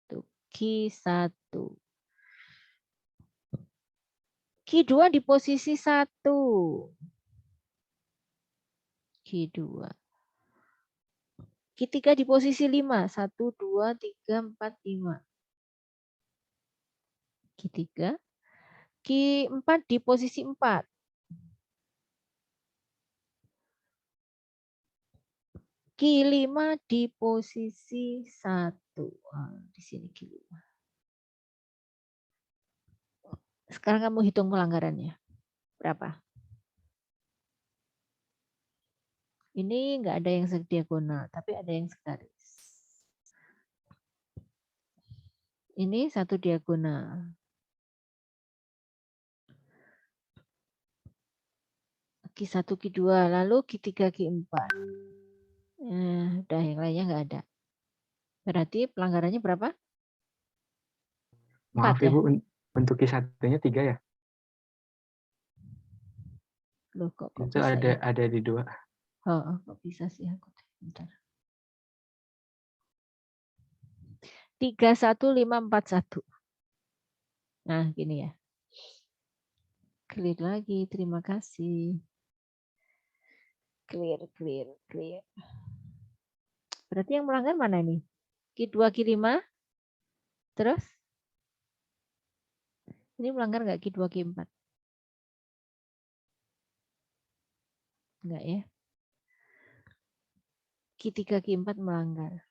Tuh, Q1. Q2 di posisi 1. Q2. Q3 di posisi 5. 1, 2, 3, 4, 5. Q3. Q4 di posisi 4. Q5 di posisi 1. Di sini Q5. Sekarang kamu hitung pelanggarannya. Berapa? Ini enggak ada yang diagonal, tapi ada yang segaris. Ini satu diagonal. Q1, Q2, lalu Q3, Q4. Udah yang lainnya enggak ada. Berarti pelanggarannya berapa? 4 Maaf ya? Ibu, untuk Q1-nya 3 ya? Loh, kok Itu bisa ya? ada di 2. Oh, kok bisa sih aku? Bentar. 3, 1, 5, 4, 1. Nah, gini ya. Clear lagi, terima kasih. Clear. Berarti yang melanggar mana nih? Q2, Q5. Terus? Ini melanggar nggak Q2, Q4? Enggak ya. Q3, Q4 melanggar.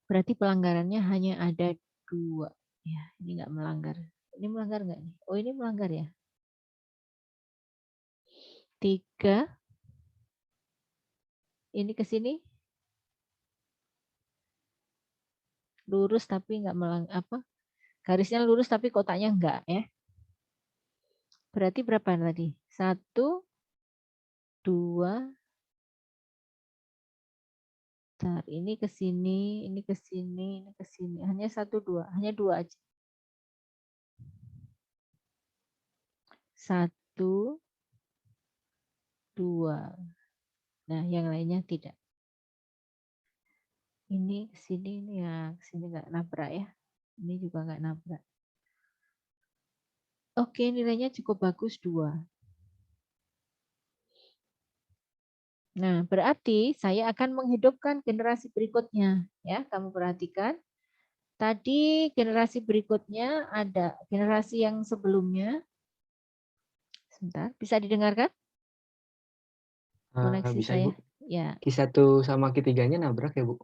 Berarti pelanggarannya hanya ada 2. Ya, ini nggak melanggar. Ini melanggar nggak nih? Oh, ini melanggar ya. 3. Ini ke sini. Lurus tapi nggak melanggar apa? Garisnya lurus tapi kotaknya enggak ya. Berarti berapa tadi? 1, 2. Bentar, ini ke sini, ini ke sini, ini ke sini. Hanya 1, 2. Hanya 2 aja. 1, 2. Nah, yang lainnya tidak. Ini ke sini, ini ya ke sini nggak nabrak ya. Ini juga nggak nabrak. Oke, nilainya cukup bagus 2. Nah, berarti saya akan menghidupkan generasi berikutnya. Ya, kamu perhatikan. Tadi generasi berikutnya ada generasi yang sebelumnya. Sebentar, bisa didengarkan? Koneksi Bisa saya. Ibu. Ya. Q1 sama Q3-nya nabrak ya Bu?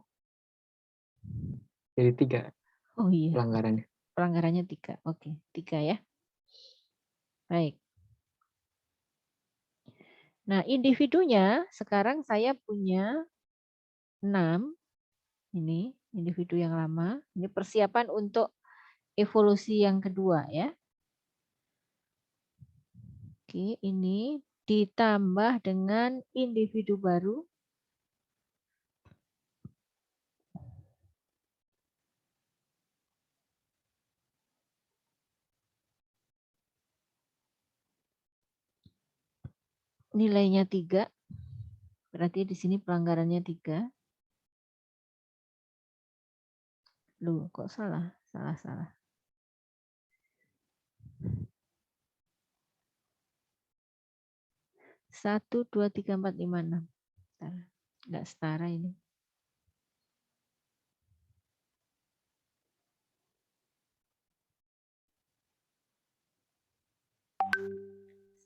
Jadi 3 Oh iya, pelanggarannya. pelanggarannya 3. Oke, 3 ya. Baik. Nah, individunya sekarang saya punya 6. Ini individu yang lama. Ini persiapan untuk evolusi yang kedua ya. Oke, ini ditambah dengan individu baru. nilainya 3. Berarti di sini pelanggarannya 3. Loh, kok salah? Salah. 1, 2, 3, 4, 5, 6. Nggak setara ini.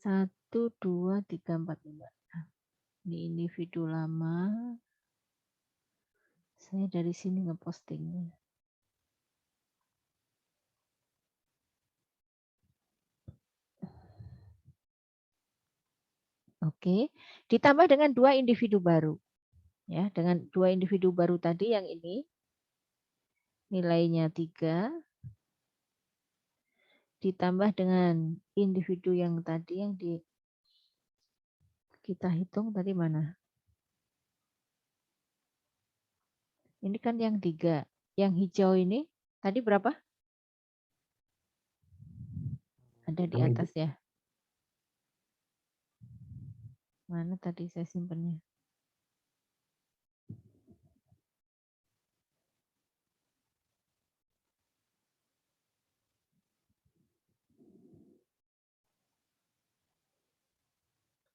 1, 2, 3, 4, 5. Ini individu lama. Saya dari sini ngepostingnya. Oke, ditambah dengan 2 individu baru. Ya, dengan 2 individu baru tadi yang ini nilainya 3 ditambah dengan individu yang tadi yang kita hitung tadi mana? Ini kan yang 3. Yang hijau ini tadi berapa? Ada di atas ya. Mana tadi saya simpannya?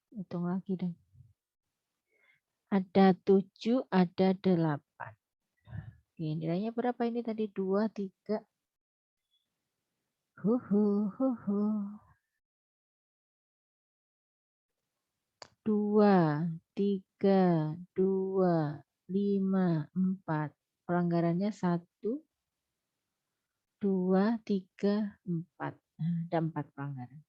Hitung lagi deh. Ada 7, ada 8. Oke, nilainya berapa ini tadi? 2, 3. 2, 3, 2, 5, 4. Pelanggarannya 1, 2, 3, 4. Ada 4 pelanggaran.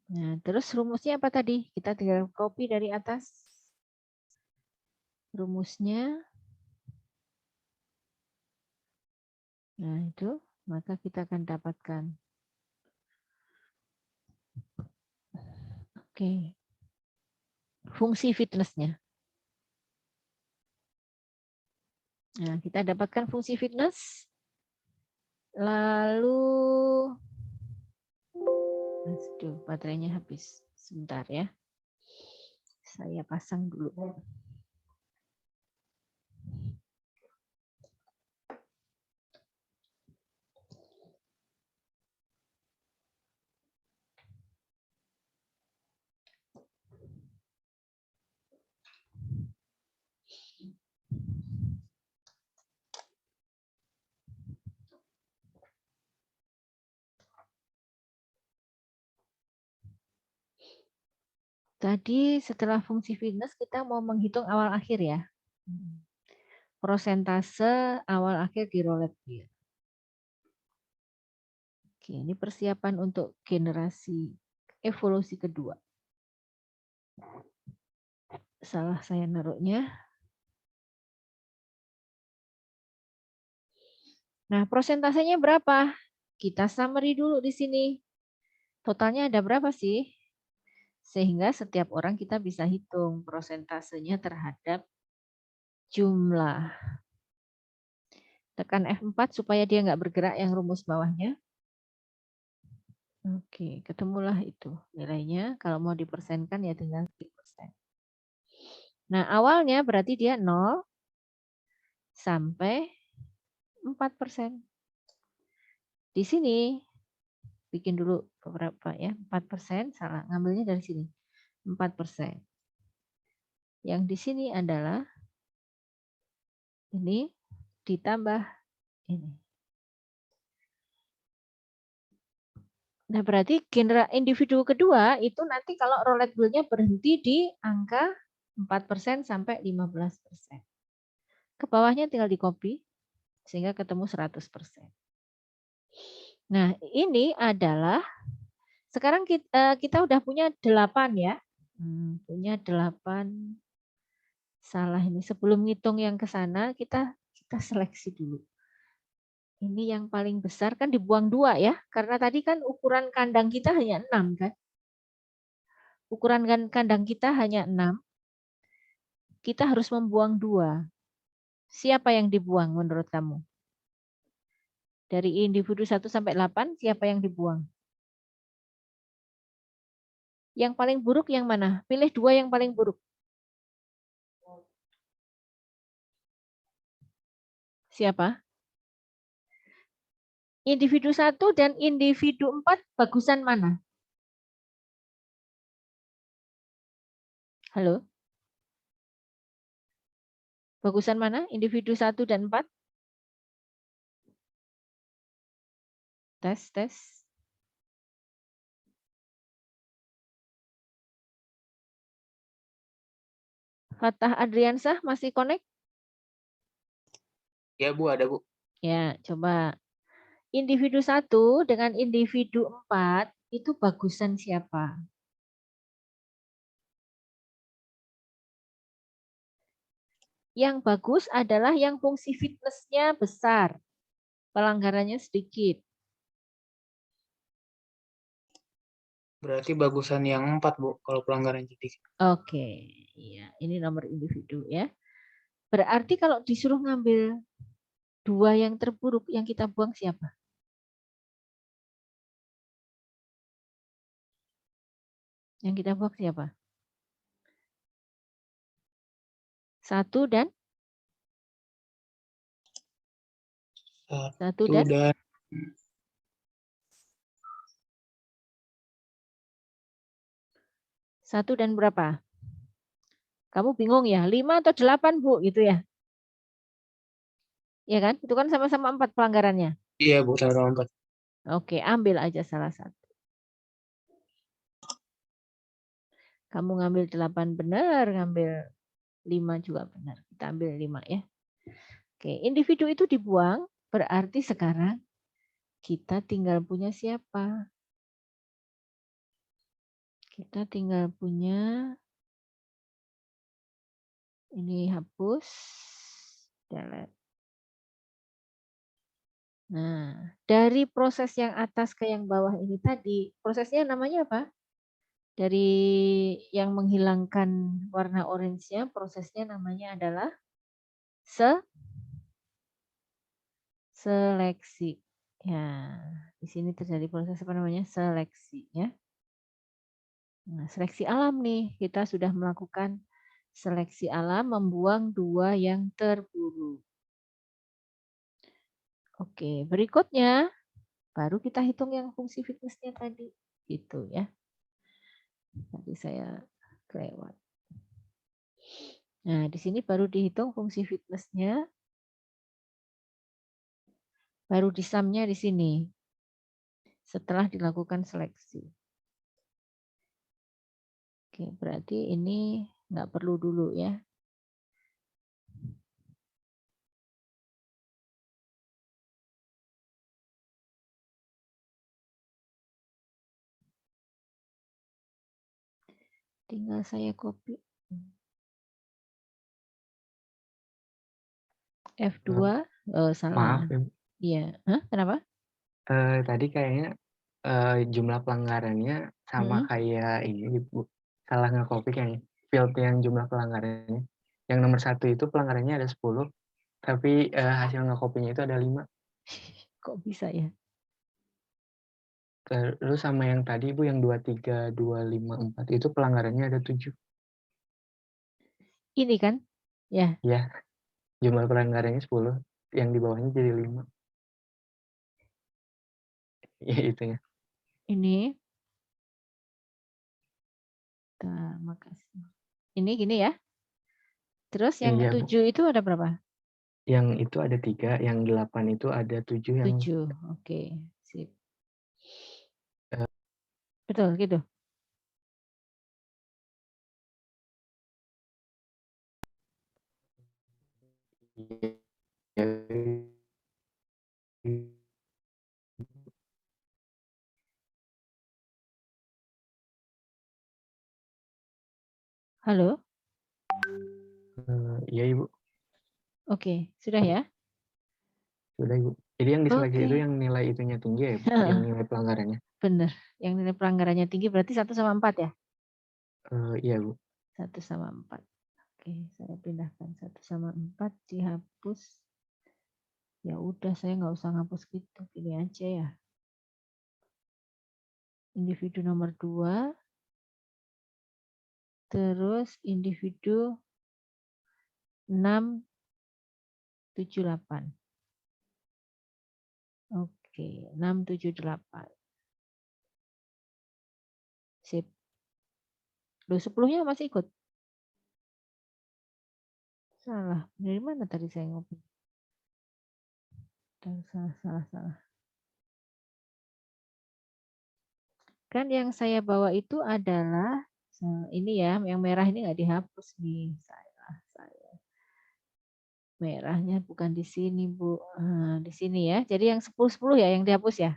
Nah, terus rumusnya apa tadi? Kita tinggal copy dari atas. Rumusnya. Nah, itu. Maka kita akan dapatkan. Oke. Fungsi fitnessnya. Nah, kita dapatkan fungsi fitness. Lalu. Aduh, baterainya habis. Sebentar ya. Saya pasang dulu. Tadi setelah fungsi fitness kita mau menghitung awal akhir ya. Prosentase awal akhir di roulette wheel. Oke, ini persiapan untuk generasi evolusi kedua. Salah saya naruhnya. Nah, prosentasenya berapa? Kita summary dulu di sini. Totalnya ada berapa sih? Sehingga setiap orang kita bisa hitung prosentasenya terhadap jumlah. Tekan F4 supaya dia nggak bergerak yang rumus bawahnya. Oke, ketemulah itu nilainya. Kalau mau dipersenkan ya tinggal 10%. Nah, awalnya berarti dia 0 sampai 4%. Di sini bikin dulu beberapa ya, 4%, salah, ngambilnya dari sini. 4%. Yang di sini adalah ini ditambah ini. Nah, berarti individu kedua itu nanti kalau roulette wheel-nya berhenti di angka 4% sampai 15%. Ke bawahnya tinggal di copy sehingga ketemu 100%. Nah, ini adalah sekarang kita udah punya 8 ya. Punya 8. Salah ini. Sebelum ngitung yang ke sana, kita seleksi dulu. Ini yang paling besar kan dibuang 2 ya. Karena tadi kan ukuran kandang kita hanya 6 kan. Ukuran kandang kita hanya 6. Kita harus membuang 2. Siapa yang dibuang menurut kamu? Dari individu 1 sampai 8, siapa yang dibuang? Yang paling buruk yang mana? Pilih 2 yang paling buruk. Siapa? Individu 1 dan individu 4 bagusan mana? Halo? Bagusan mana? Individu 1 dan 4? Tes, tes. Fatah Adriansah masih connect? Ya Bu, ada Bu. Ya, coba. Individu 1 dengan individu 4 itu bagusan siapa? Yang bagus adalah yang fungsi fitnessnya besar, pelanggarannya sedikit. Berarti bagusan yang 4 Bu, kalau pelanggaran sedikit. Oke, ya, ini nomor individu ya. Berarti kalau disuruh ngambil 2 yang terburuk, yang kita buang siapa? Yang kita buang siapa? 1 dan 1 dan Dan 1 dan berapa? Kamu bingung ya, 5 atau 8 Bu gitu ya? Ya kan? Itu kan sama-sama 4 pelanggarannya. iya Bu, sama 4. Oke, ambil aja salah satu. Kamu ngambil 8 benar, ngambil 5 juga benar. Kita ambil 5 ya. Oke, individu itu dibuang, berarti sekarang kita tinggal punya siapa? Kita tinggal punya, ini hapus, delete. Nah, dari proses yang atas ke yang bawah ini tadi, prosesnya namanya apa? Dari yang menghilangkan warna orange-nya, prosesnya namanya adalah seleksi. Ya, di sini terjadi proses apa namanya? Seleksi ya. Nah, seleksi alam nih, kita sudah melakukan seleksi alam membuang 2 yang terburuk. Oke, berikutnya baru kita hitung yang fungsi fitnessnya tadi. Gitu ya. Tadi saya kelewat. Nah, di sini baru dihitung fungsi fitnessnya. Baru disamnya di sini. Setelah dilakukan seleksi. Oke, berarti ini nggak perlu dulu ya. Tinggal saya copy. F2, salah. Maaf ya Bu. Iya. Hah, kenapa? Tadi kayaknya jumlah pelanggarannya sama Hmm. kayak ini Bu. Salah nge-copy kayaknya. Field yang jumlah pelanggarannya. Yang nomor 1 itu pelanggarannya ada 10, tapi hasil nge-copy-nya itu ada 5. Kok bisa ya? Terus sama yang tadi Bu, yang 23, 25, 4 itu pelanggarannya ada 7. Ini kan? Ya, Ya, jumlah pelanggarannya 10, yang di bawahnya jadi 5. Ya itu ya. ini. Makasih. Ini gini ya. Terus yang Iya Bu. 7 itu ada berapa? Yang itu ada 3, yang 8 itu ada 7 yang 7. Oke, sip. Betul gitu. Halo? Iya Ibu, Oke, sudah ya? sudah Ibu. Jadi yang diseleksi itu Oke. yang nilai itunya tinggi ya Ibu, yang nilai pelanggarannya. Benar. Yang nilai pelanggarannya tinggi berarti 1/4 ya? Iya Bu. 1/4. Oke, saya pindahkan 1/4 dihapus. Ya udah, saya nggak usah ngapus gitu. Gini aja ya. Individu nomor 2 Terus individu 678. Oke, 678. Sip. Loh, 10-nya masih ikut? Salah. Dari mana tadi saya ngopi? Salah. Kan yang saya bawa itu adalah ini ya, yang merah ini nggak dihapus nih. Saya. Merahnya bukan di sini, Bu. Di sini ya. Jadi yang 10-10 ya yang dihapus ya.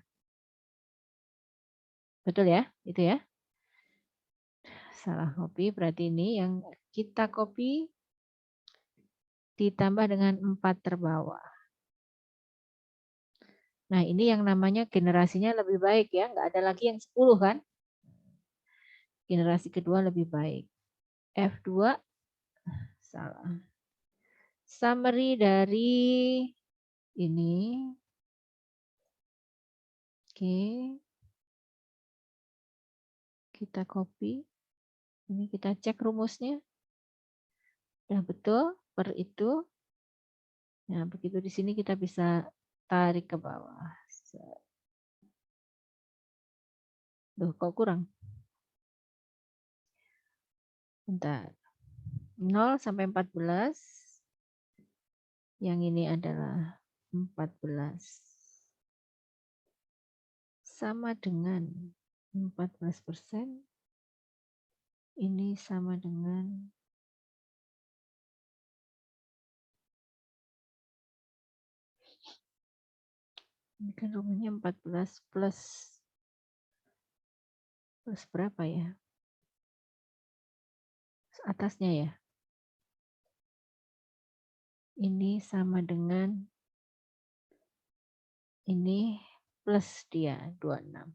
Betul ya? Itu ya. Salah copy, berarti ini yang kita copy ditambah dengan 4 terbawah. Nah, ini yang namanya generasinya lebih baik ya. Nggak ada lagi yang 10 kan? Generasi kedua lebih baik. F2 salah. Summary dari ini. Oke. Kita copy. Ini kita cek rumusnya. Sudah betul per itu. Nah, begitu di sini kita bisa tarik ke bawah. Loh, kok kurang? Bentar. 0 sampai 14. Yang ini adalah 14. Sama dengan 14%. Ini sama dengan ini kan rumusnya 14 plus berapa ya? Atasnya ya. Ini sama dengan ini plus dia 26.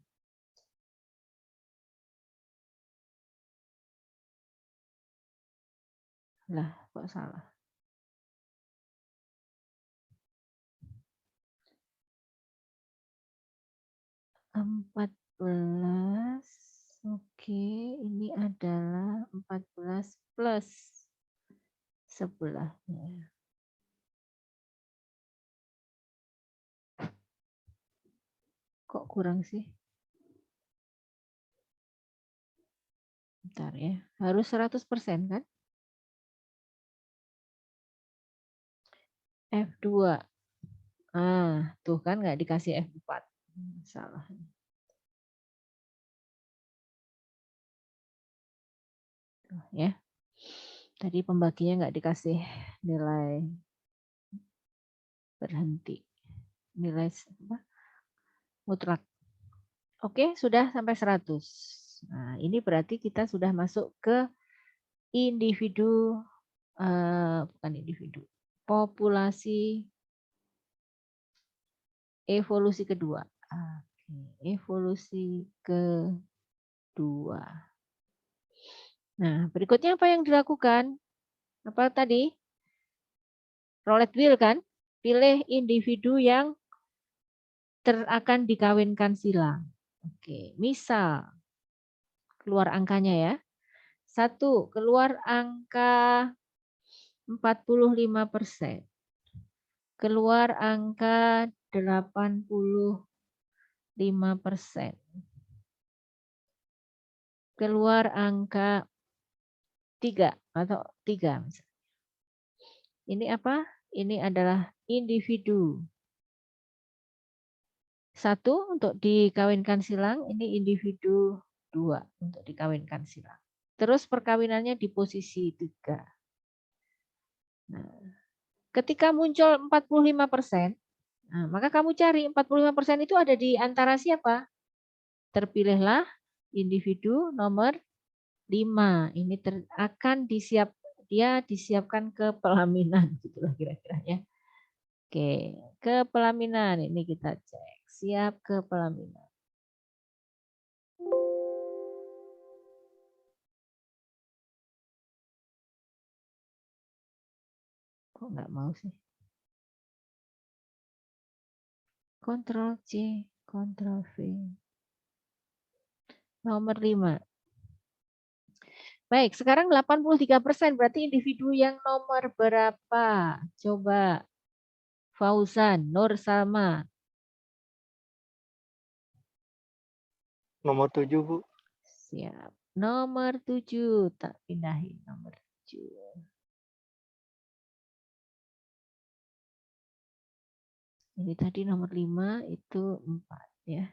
Lah, kok salah? Empat belas. Oke, ini adalah 14 plus sebelahnya. Kok kurang sih? Bentar ya. Harus 100% kan? F2. Tuh kan nggak dikasih F4. Salah. Tuh, ya. Tadi pembaginya nggak dikasih nilai berhenti. Nilai apa? Mutlak. Oke, sudah sampai 100. Nah, ini berarti kita sudah masuk ke individu, bukan individu, populasi evolusi kedua. Evolusi kedua. Nah, berikutnya apa yang dilakukan? Apa tadi? Roulette wheel kan? Pilih individu yang akan dikawinkan silang. Oke, misal keluar angkanya ya. 1, keluar angka 45%. Keluar angka 85%. Keluar angka 3 atau 3 misalnya. Ini apa? Ini adalah individu. 1 untuk dikawinkan silang, ini individu 2 untuk dikawinkan silang. Terus perkawinannya di posisi 3. Nah, ketika muncul 45%, nah, maka kamu cari 45% itu ada di antara siapa? Terpilihlah individu nomor 5. Ini akan disiapkan ke pelaminan gitulah kira-kira ya. Oke, ke pelaminan ini kita cek. Siap ke pelaminan. Kok nggak mau sih? Ctrl C, Ctrl V. Nomor 5. Baik, sekarang 83%, berarti individu yang nomor berapa? Coba. Fauzan, Nur Salma. Nomor 7, Bu. Siap. Nomor 7, tak pindahin nomor 7. Ini tadi nomor 5, itu 4 ya.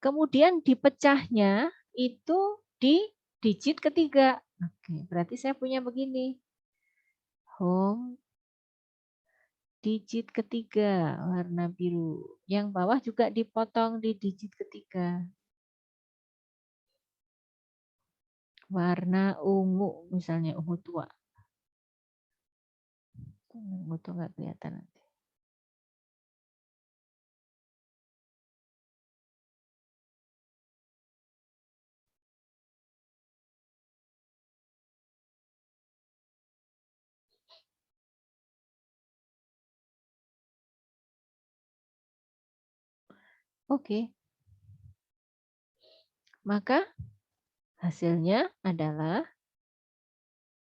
Kemudian dipecahnya itu di digit ketiga. Oke, berarti saya punya begini. Home digit ketiga warna biru. Yang bawah juga dipotong di digit ketiga. Warna ungu misalnya, ungu tua. Ungu tua nggak kelihatan nanti. Oke. Maka hasilnya adalah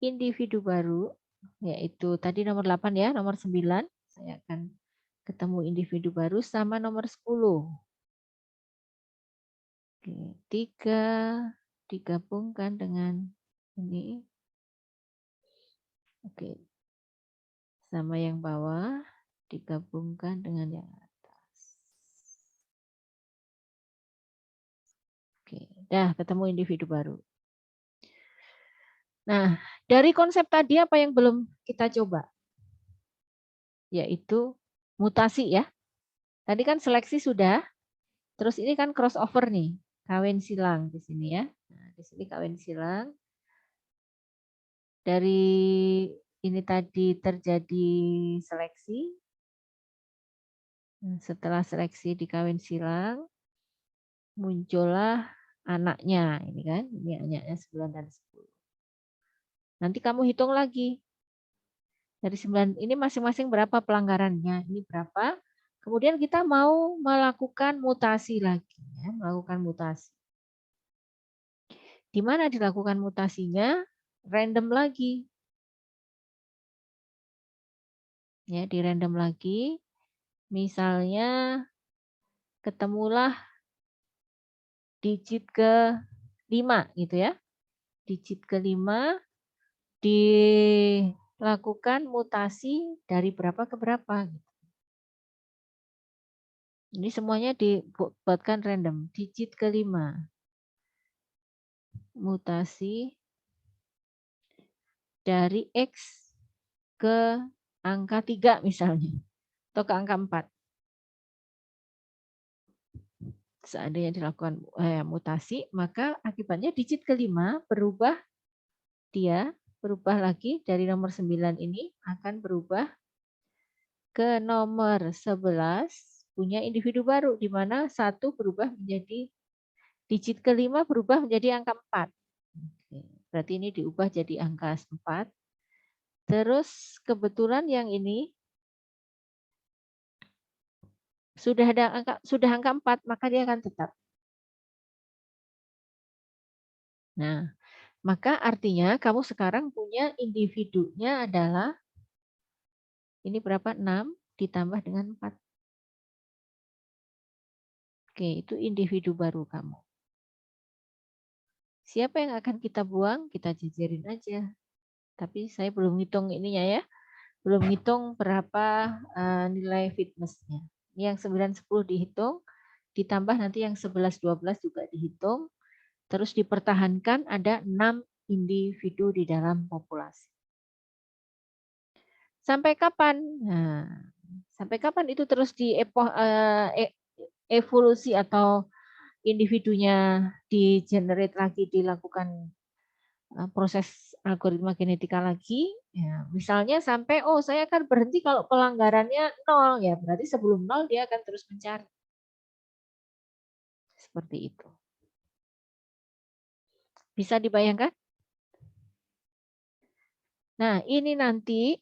individu baru, yaitu tadi nomor 8 ya, nomor 9. Saya akan ketemu individu baru sama nomor 10. Oke, 3 digabungkan dengan ini. Oke. Sama yang bawah digabungkan dengan yang atas. Oke, dah ketemu individu baru. Nah, dari konsep tadi apa yang belum kita coba? Yaitu mutasi ya. Tadi kan seleksi sudah, terus ini kan crossover nih, kawin silang di sini ya. Nah, di sini kawin silang. Dari ini tadi terjadi seleksi. Setelah seleksi di kawin silang, muncullah anaknya. Ini kan, ini anaknya 9 dan 10. Nanti kamu hitung lagi. Dari 9 ini masing-masing berapa pelanggarannya, ini berapa. Kemudian kita mau melakukan mutasi lagi. Ya, melakukan mutasi. Di mana dilakukan mutasinya? Random lagi. Ya, di random lagi. Misalnya ketemulah digit ke-5 gitu ya. Digit ke-5 dilakukan mutasi dari berapa ke berapa. Ini semuanya dibuatkan random. Digit ke-5. Mutasi dari X ke angka 3 misalnya. Atau ke angka 4. Seandainya dilakukan mutasi, maka akibatnya digit ke-5 berubah lagi dari nomor 9 ini akan berubah ke nomor 11 punya individu baru di mana 1 berubah menjadi digit ke-5 berubah menjadi angka 4. Berarti ini diubah jadi angka 4. Terus kebetulan yang ini sudah angka 4, maka dia akan tetap. Nah, maka artinya kamu sekarang punya individunya adalah ini berapa? 6 ditambah dengan 4. Oke, itu individu baru kamu. Siapa yang akan kita buang? Kita jajarin aja. Tapi saya belum hitung ininya ya. Belum hitung berapa nilai fitnessnya. Yang 9, 10 dihitung. Ditambah nanti yang 11, 12 juga dihitung. Terus dipertahankan ada 6 individu di dalam populasi. Sampai kapan? Nah, sampai kapan itu terus evolusi atau individunya di-generate lagi, dilakukan proses algoritma genetika lagi. Ya, misalnya sampai, saya akan berhenti kalau pelanggarannya 0. Ya, berarti sebelum 0 dia akan terus mencari. Seperti itu. Bisa dibayangkan? Nah, ini nanti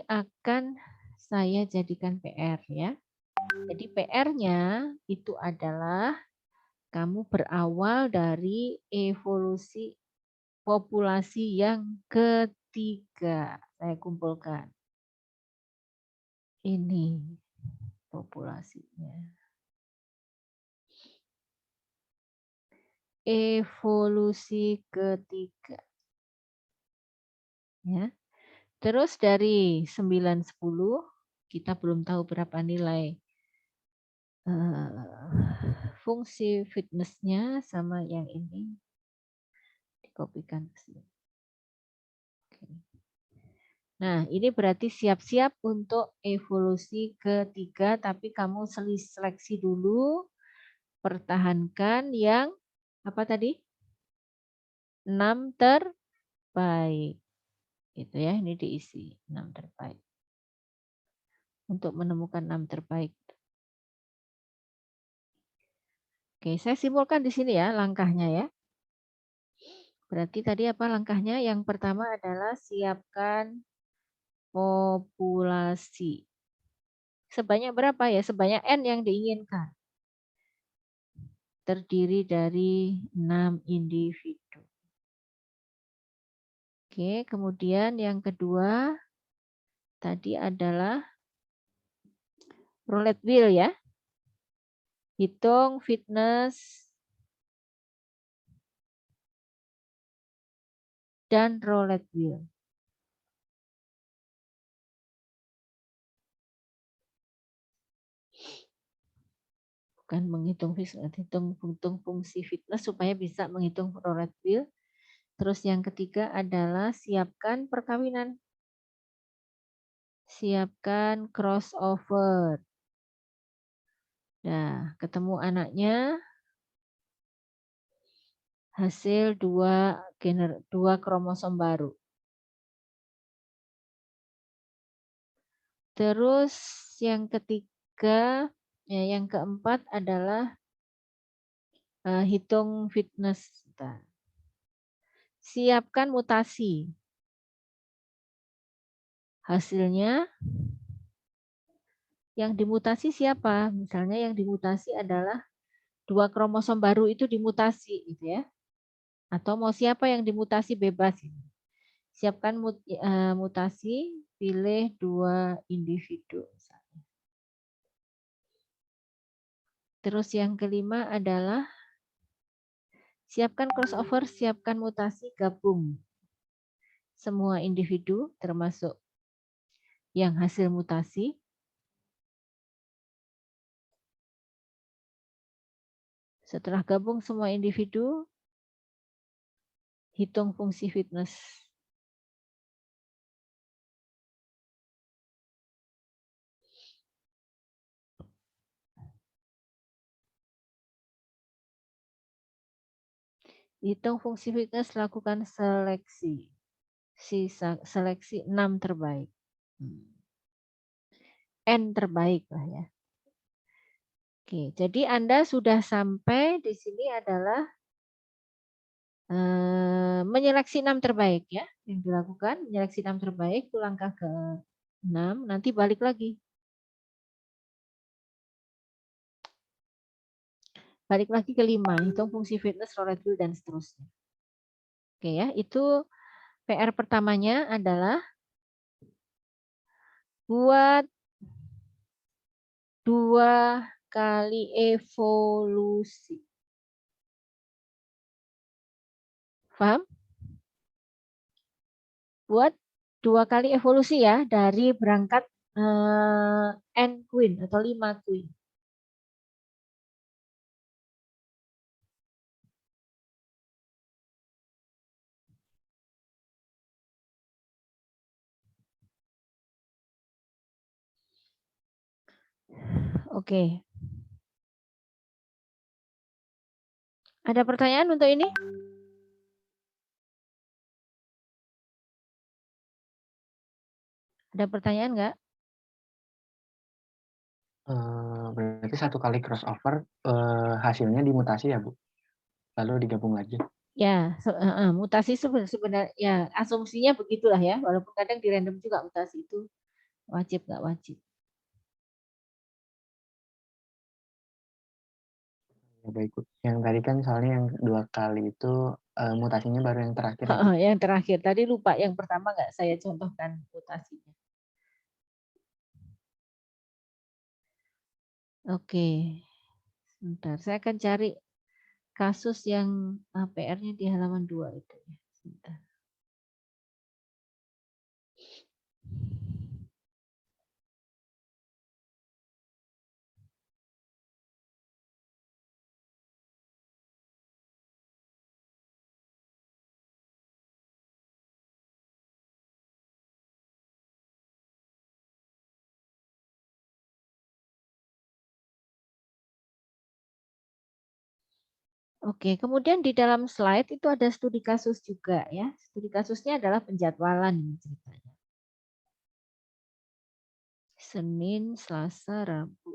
akan saya jadikan PR ya. Jadi PR-nya itu adalah Kamu berawal dari evolusi populasi yang ketiga. Saya kumpulkan. Ini populasinya. Evolusi ketiga. Ya. Terus dari 9, 10 kita belum tahu berapa nilai fungsi fitnessnya sama yang ini dikopikan ke sini. Oke. Nah, ini berarti siap-siap untuk evolusi ketiga, tapi kamu seleksi dulu, pertahankan yang apa tadi? 6 terbaik. Itu ya, ini diisi 6 terbaik. Untuk menemukan 6 terbaik. Oke, saya simpulkan di sini ya langkahnya ya. Berarti tadi apa langkahnya? Yang pertama adalah siapkan populasi. Sebanyak berapa ya? Sebanyak N yang diinginkan. Terdiri dari 6 individu. Oke, kemudian yang kedua tadi adalah roulette wheel ya. Hitung fitness dan roulette wheel. Bukan menghitung fungsi fitness supaya bisa menghitung roulette wheel. Terus yang ketiga adalah siapkan perkawinan. Siapkan crossover. Nah, ketemu anaknya hasil dua kromosom baru. Terus yang ketiga, ya, yang keempat adalah hitung fitness. Siapkan mutasi. Hasilnya yang dimutasi siapa? Misalnya yang dimutasi adalah 2 kromosom baru itu dimutasi gitu ya. Atau mau siapa yang dimutasi bebas. Siapkan mutasi, pilih 2 individu. Terus yang kelima adalah siapkan crossover, siapkan mutasi, gabung semua individu termasuk yang hasil mutasi. Setelah gabung semua individu, hitung fungsi fitness. Hitung fungsi fitness, lakukan seleksi. Seleksi 6 terbaik. N terbaik lah ya. Oke, jadi Anda sudah sampai di sini adalah menyeleksi 6 terbaik ya. Yang dilakukan, menyeleksi 6 terbaik, itu langkah ke-6, nanti balik lagi. Balik lagi ke 5, hitung fungsi fitness, roulette wheel, dan seterusnya. Oke ya, itu PR pertamanya adalah buat 2 kali evolusi. Paham? Buat 2 kali evolusi ya, dari berangkat N queen atau 5 queen. Oke. Ada pertanyaan untuk ini? Ada pertanyaan nggak? Berarti 1 kali crossover hasilnya dimutasi ya Bu? Lalu digabung lagi. Ya, mutasi sebenarnya ya asumsinya begitulah ya, walaupun kadang di random juga mutasi itu wajib nggak wajib. Ya, baik, Bu. Yang tadi kan soalnya yang 2 kali itu mutasinya baru yang terakhir ya, Bu? Heeh, yang terakhir tadi lupa yang pertama nggak saya contohkan mutasinya. Oke, sebentar. Saya akan cari kasus yang PR-nya di halaman 2 itu ya. Sebentar. Oke, kemudian di dalam slide itu ada studi kasus juga ya. Studi kasusnya adalah penjadwalan ini ceritanya. Senin, Selasa, Rabu.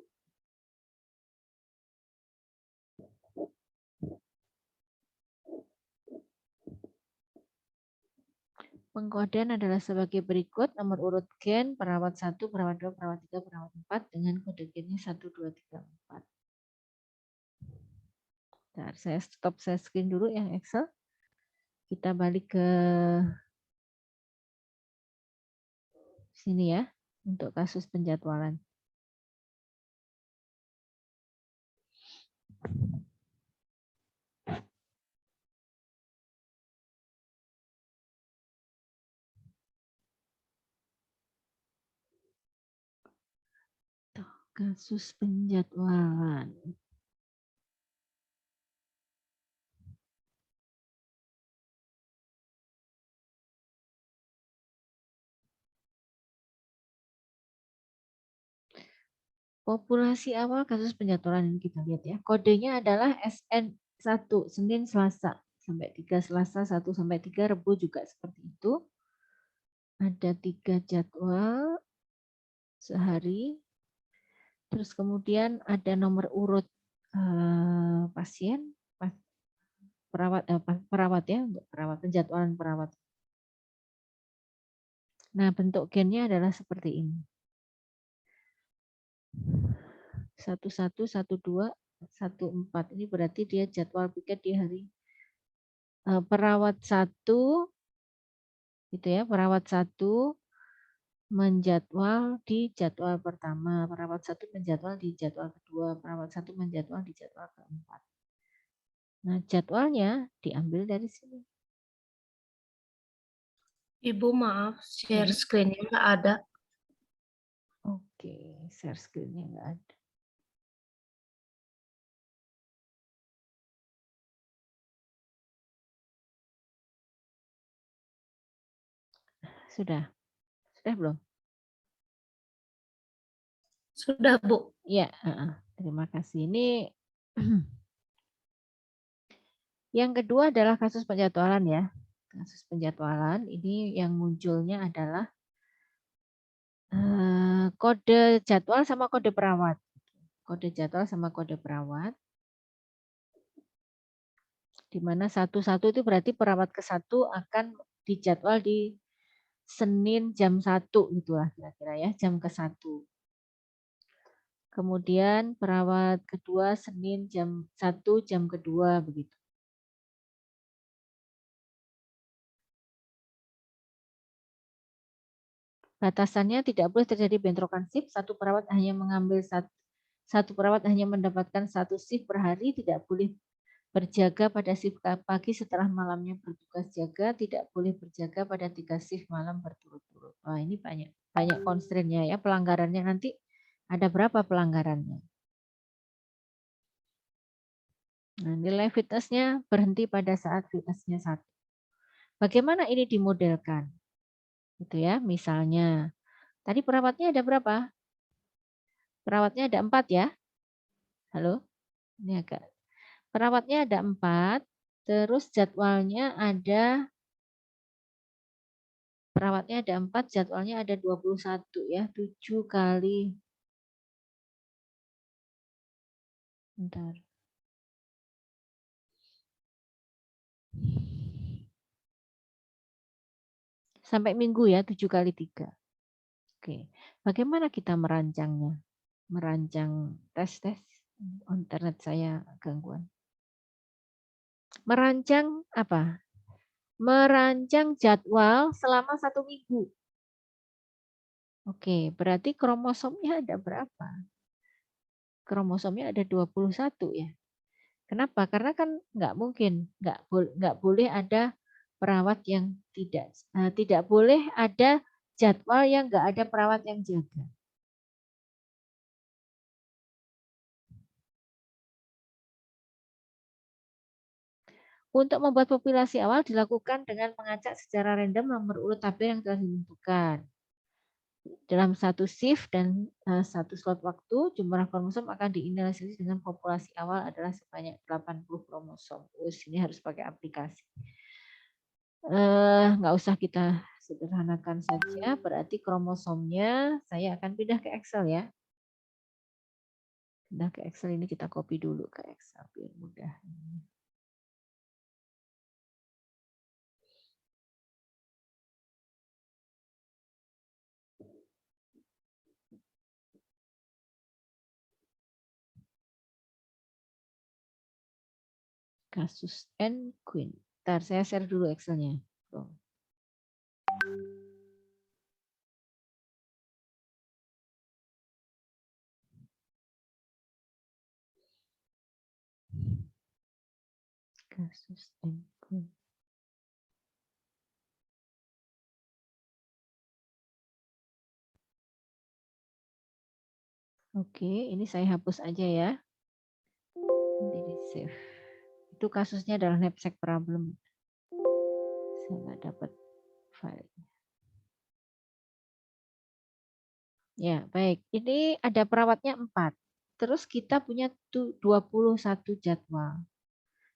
Pengkodean adalah sebagai berikut, nomor urut gen, perawat 1, perawat 2, perawat 3, perawat 4, dengan kode gennya 1, 2, 3, 4. Bentar, saya stop share screen dulu yang Excel. Kita balik ke sini ya, untuk kasus penjadwalan. Tuh, kasus penjadwalan. Populasi awal kasus penjadwalan ini kita lihat ya. Kodenya adalah SN1, Senin, Selasa. Sampai 3 Selasa, 1 sampai 3 Rebu juga seperti itu. Ada 3 jadwal sehari. Terus kemudian ada nomor urut pasien, perawat ya, untuk perawat, penjadwalan perawat. Nah, bentuk gennya adalah seperti ini. 11, 12, 14. Ini berarti dia jadwal piket di hari perawat 1 gitu ya, perawat 1 menjadwal di jadwal pertama, perawat 1 menjadwal di jadwal kedua, perawat 1 menjadwal di jadwal keempat. Nah, jadwalnya diambil dari sini. Ibu maaf, share screen-nya nggak ada. Oke, share screen-nya nggak ada. Sudah? Sudah belum? Sudah, Bu. Ya, terima kasih. Ini yang kedua adalah kasus penjadwalan ya. Kasus penjadwalan ini yang munculnya adalah kode jadwal sama kode perawat. Kode jadwal sama kode perawat. Di mana 1 itu berarti perawat ke-1 akan dijadwal di Senin jam 1 gitulah kira-kira ya, jam ke-1. Kemudian perawat kedua Senin jam 1 jam kedua begitu. Batasannya tidak boleh terjadi bentrokan shift, satu perawat hanya mendapatkan 1 shift per hari, tidak boleh berjaga pada shift pagi setelah malamnya bertugas jaga, tidak boleh berjaga pada 3 shift malam berturut-turut. Wah, ini banyak constraint-nya ya, pelanggarannya nanti ada berapa pelanggarannya. Nah, nilai fitness-nya berhenti pada saat fitness-nya 1. Bagaimana ini dimodelkan? Gitu ya, misalnya tadi perawatnya ada berapa? Perawatnya ada 4 ya. Halo? Ini agak. Perawatnya ada 4, terus jadwalnya ada perawatnya ada 4, jadwalnya ada 21 ya, 7 kali. Bentar. Sampai minggu ya, 7 kali 3. Oke. Bagaimana kita merancangnya? Merancang tes-tes. Internet saya gangguan. Merancang apa? Merancang jadwal selama 1 minggu. Oke, berarti kromosomnya ada berapa? Kromosomnya ada 21 ya. Kenapa? Karena kan nggak mungkin, nggak boleh ada perawat yang tidak boleh ada jadwal yang nggak ada perawat yang jaga. Untuk membuat populasi awal dilakukan dengan mengacak secara random nomor urut tabel yang telah ditentukan. Dalam satu shift dan satu slot waktu, jumlah kromosom akan diinisialisasi dengan populasi awal adalah sebanyak 80 kromosom. Ini harus pakai aplikasi. Nggak usah kita sederhanakan saja, berarti kromosomnya saya akan pindah ke Excel ya. Pindah ke Excel, ini kita copy dulu ke Excel biar mudah. Kasus N Queen. Ntar saya share dulu Excel-nya. Tuh. Kasus N Queen. Oke, ini saya hapus aja ya. Nanti di save. Itu kasusnya adalah knapsack problem. Saya nggak dapat file. Ya, baik. Ini ada perawatnya 4. Terus kita punya 21 jadwal.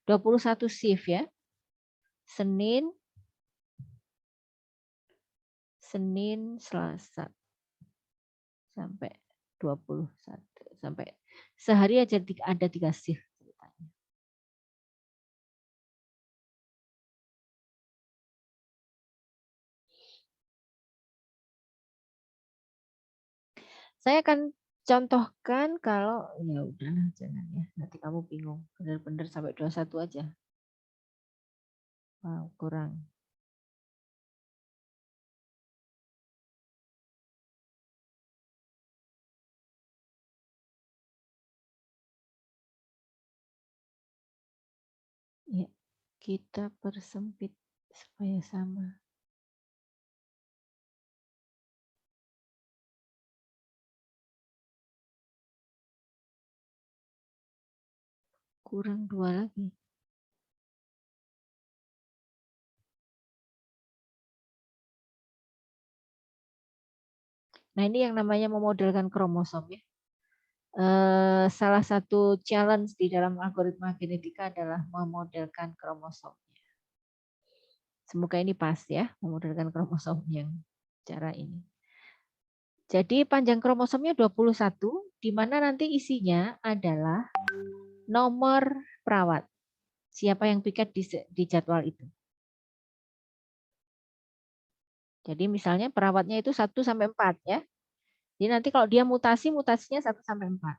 21 shift ya. Senin, Selasa. Sampai 21. Sampai sehari aja ada 3 shift. Saya akan contohkan kalau ya udahlah jangan ya, nanti kamu bingung. Benar-benar sampai 21 aja. Wow, kurang. Ya, kita persempit supaya sama. Kurang 2 lagi. Nah, ini yang namanya memodelkan kromosom ya. Salah satu challenge di dalam algoritma genetika adalah memodelkan kromosomnya. Semoga ini pas ya, memodelkan kromosom yang cara ini. Jadi panjang kromosomnya 21, di mana nanti isinya adalah nomor perawat. Siapa yang piket di jadwal itu. Jadi misalnya perawatnya itu 1 sampai 4 ya. Jadi nanti kalau dia mutasi, mutasinya 1 sampai 4.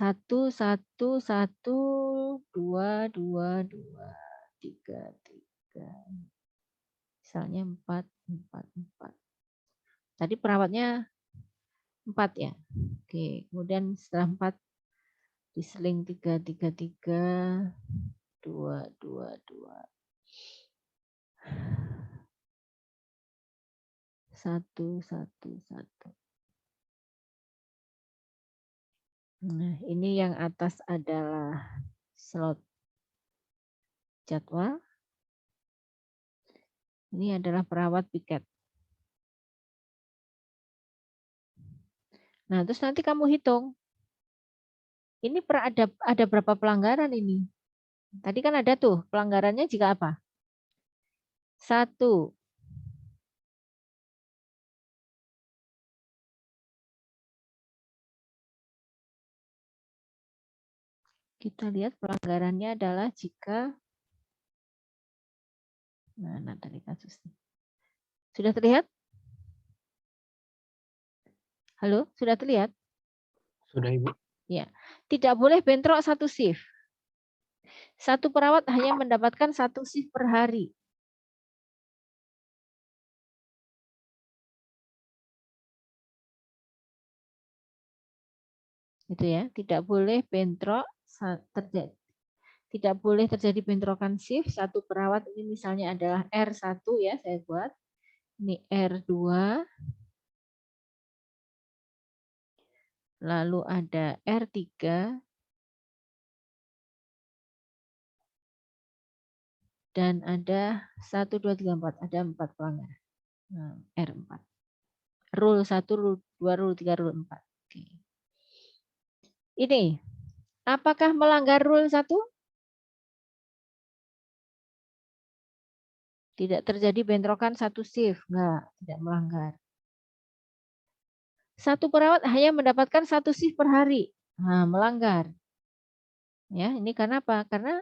1, 1, 1, 2, 2, 2, 3, 3. Misalnya 4, 4, 4. Tadi perawatnya 4 ya. Oke, kemudian setelah 4 diseling 3, 3, 3, 2, 2, 2. 1, 1, 1. Nah, ini yang atas adalah slot jadwal. Ini adalah perawat piket. Nah, terus nanti kamu hitung. Ini ada berapa pelanggaran ini? Tadi kan ada tuh, pelanggarannya jika apa? 1. Kita lihat pelanggarannya adalah jika mana tadi kasusnya. Sudah terlihat? Halo, sudah terlihat? Sudah, Ibu. Ya, tidak boleh bentrok satu shift. Satu perawat hanya mendapatkan satu shift per hari. Gitu ya, tidak boleh bentrok tidak boleh terjadi bentrokan shift. Satu perawat ini misalnya adalah R1 ya, saya buat. Ini R2. Lalu ada R3. Dan ada 1, 2, 3, 4. Ada 4 pelanggaran. Nah, R4. Rule 1, rule 2, rule 3, rule 4. Oke. Ini, apakah melanggar rule 1? Tidak terjadi bentrokan satu shift. Enggak, tidak melanggar. Satu perawat hanya mendapatkan satu shift per hari. Nah, melanggar. Ya, ini karena apa? Karena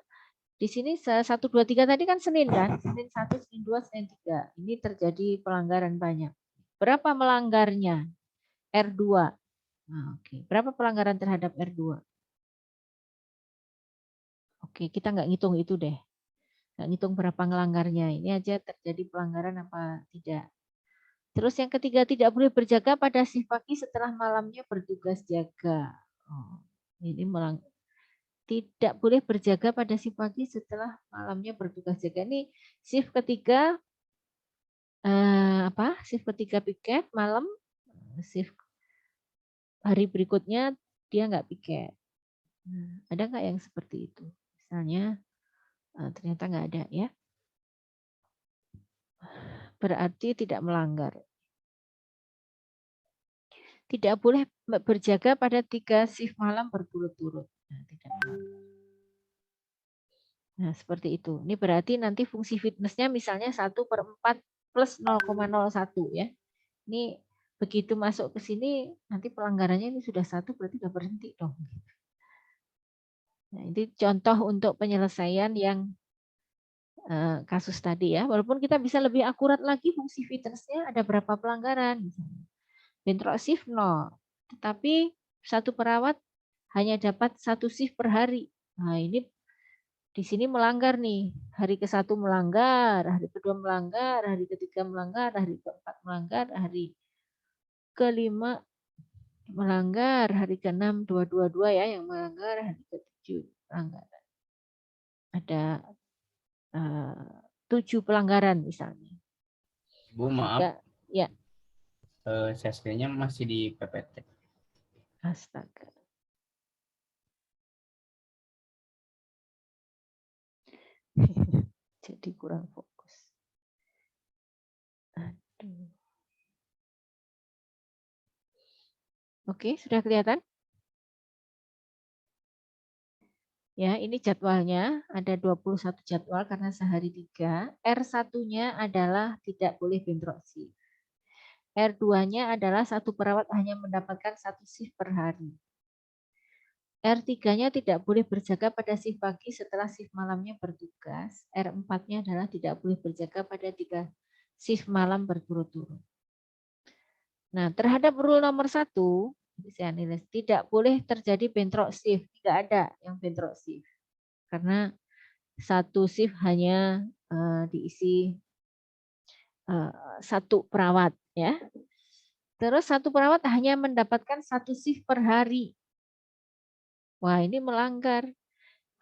di sini 1, 2, 3 tadi kan Senin kan? Senin 1, Senin 2, Senin 3. Ini terjadi pelanggaran banyak. Berapa melanggarnya? R2. Nah, oke. Berapa pelanggaran terhadap R2? Oke, kita nggak ngitung itu deh. Nggak ngitung berapa ngelanggarnya. Ini aja terjadi pelanggaran apa tidak. Terus yang ketiga, tidak boleh berjaga pada shift pagi setelah malamnya bertugas jaga. Oh, ini tidak boleh berjaga pada shift pagi setelah malamnya bertugas jaga. Ini shift ketiga shift ketiga piket malam, shift hari berikutnya dia nggak piket. Ada nggak yang seperti itu? Misalnya ternyata nggak ada ya. Berarti tidak melanggar. Tidak boleh berjaga pada 3 shift malam berturut-turut. Nah, tidak melanggar. Nah, seperti itu. Ini berarti nanti fungsi fitnessnya misalnya 1/4 plus 0,01 ya. Ini begitu masuk ke sini, nanti pelanggarannya ini sudah 1 berarti sudah berhenti dong. Nah, ini contoh untuk penyelesaian yang kasus tadi ya. Walaupun kita bisa lebih akurat lagi fungsi fitnessnya ada berapa pelanggaran. Bentrok shift 0. Tetapi satu perawat hanya dapat 1 shift per hari. Nah, ini di sini melanggar nih. Hari ke-1 melanggar, hari ke-2 melanggar, hari ke-3 melanggar, hari ke-4 melanggar, hari ke-5 melanggar, hari ke-6 222 ya yang melanggar, hari ke-7 melanggar. Ada 7 pelanggaran misalnya. Bu, maaf. Ya. Share-nya masih di PPT. Astaga. Jadi kurang fokus. Aduh. Oke, sudah kelihatan? Ya, ini jadwalnya. Ada 21 jadwal karena sehari 3. R1-nya adalah tidak boleh bentrok shift. R2-nya adalah satu perawat hanya mendapatkan 1 shift per hari. R3-nya tidak boleh berjaga pada shift pagi setelah shift malamnya bertugas. R4-nya adalah tidak boleh berjaga pada 3 shift malam berturut-turut. Nah, terhadap rule nomor 1, saya nilai tidak boleh terjadi bentrok shift. Tidak ada yang bentrok shift. Karena satu shift hanya diisi satu perawat. Ya. Terus satu perawat hanya mendapatkan 1 shift per hari. Wah, ini melanggar.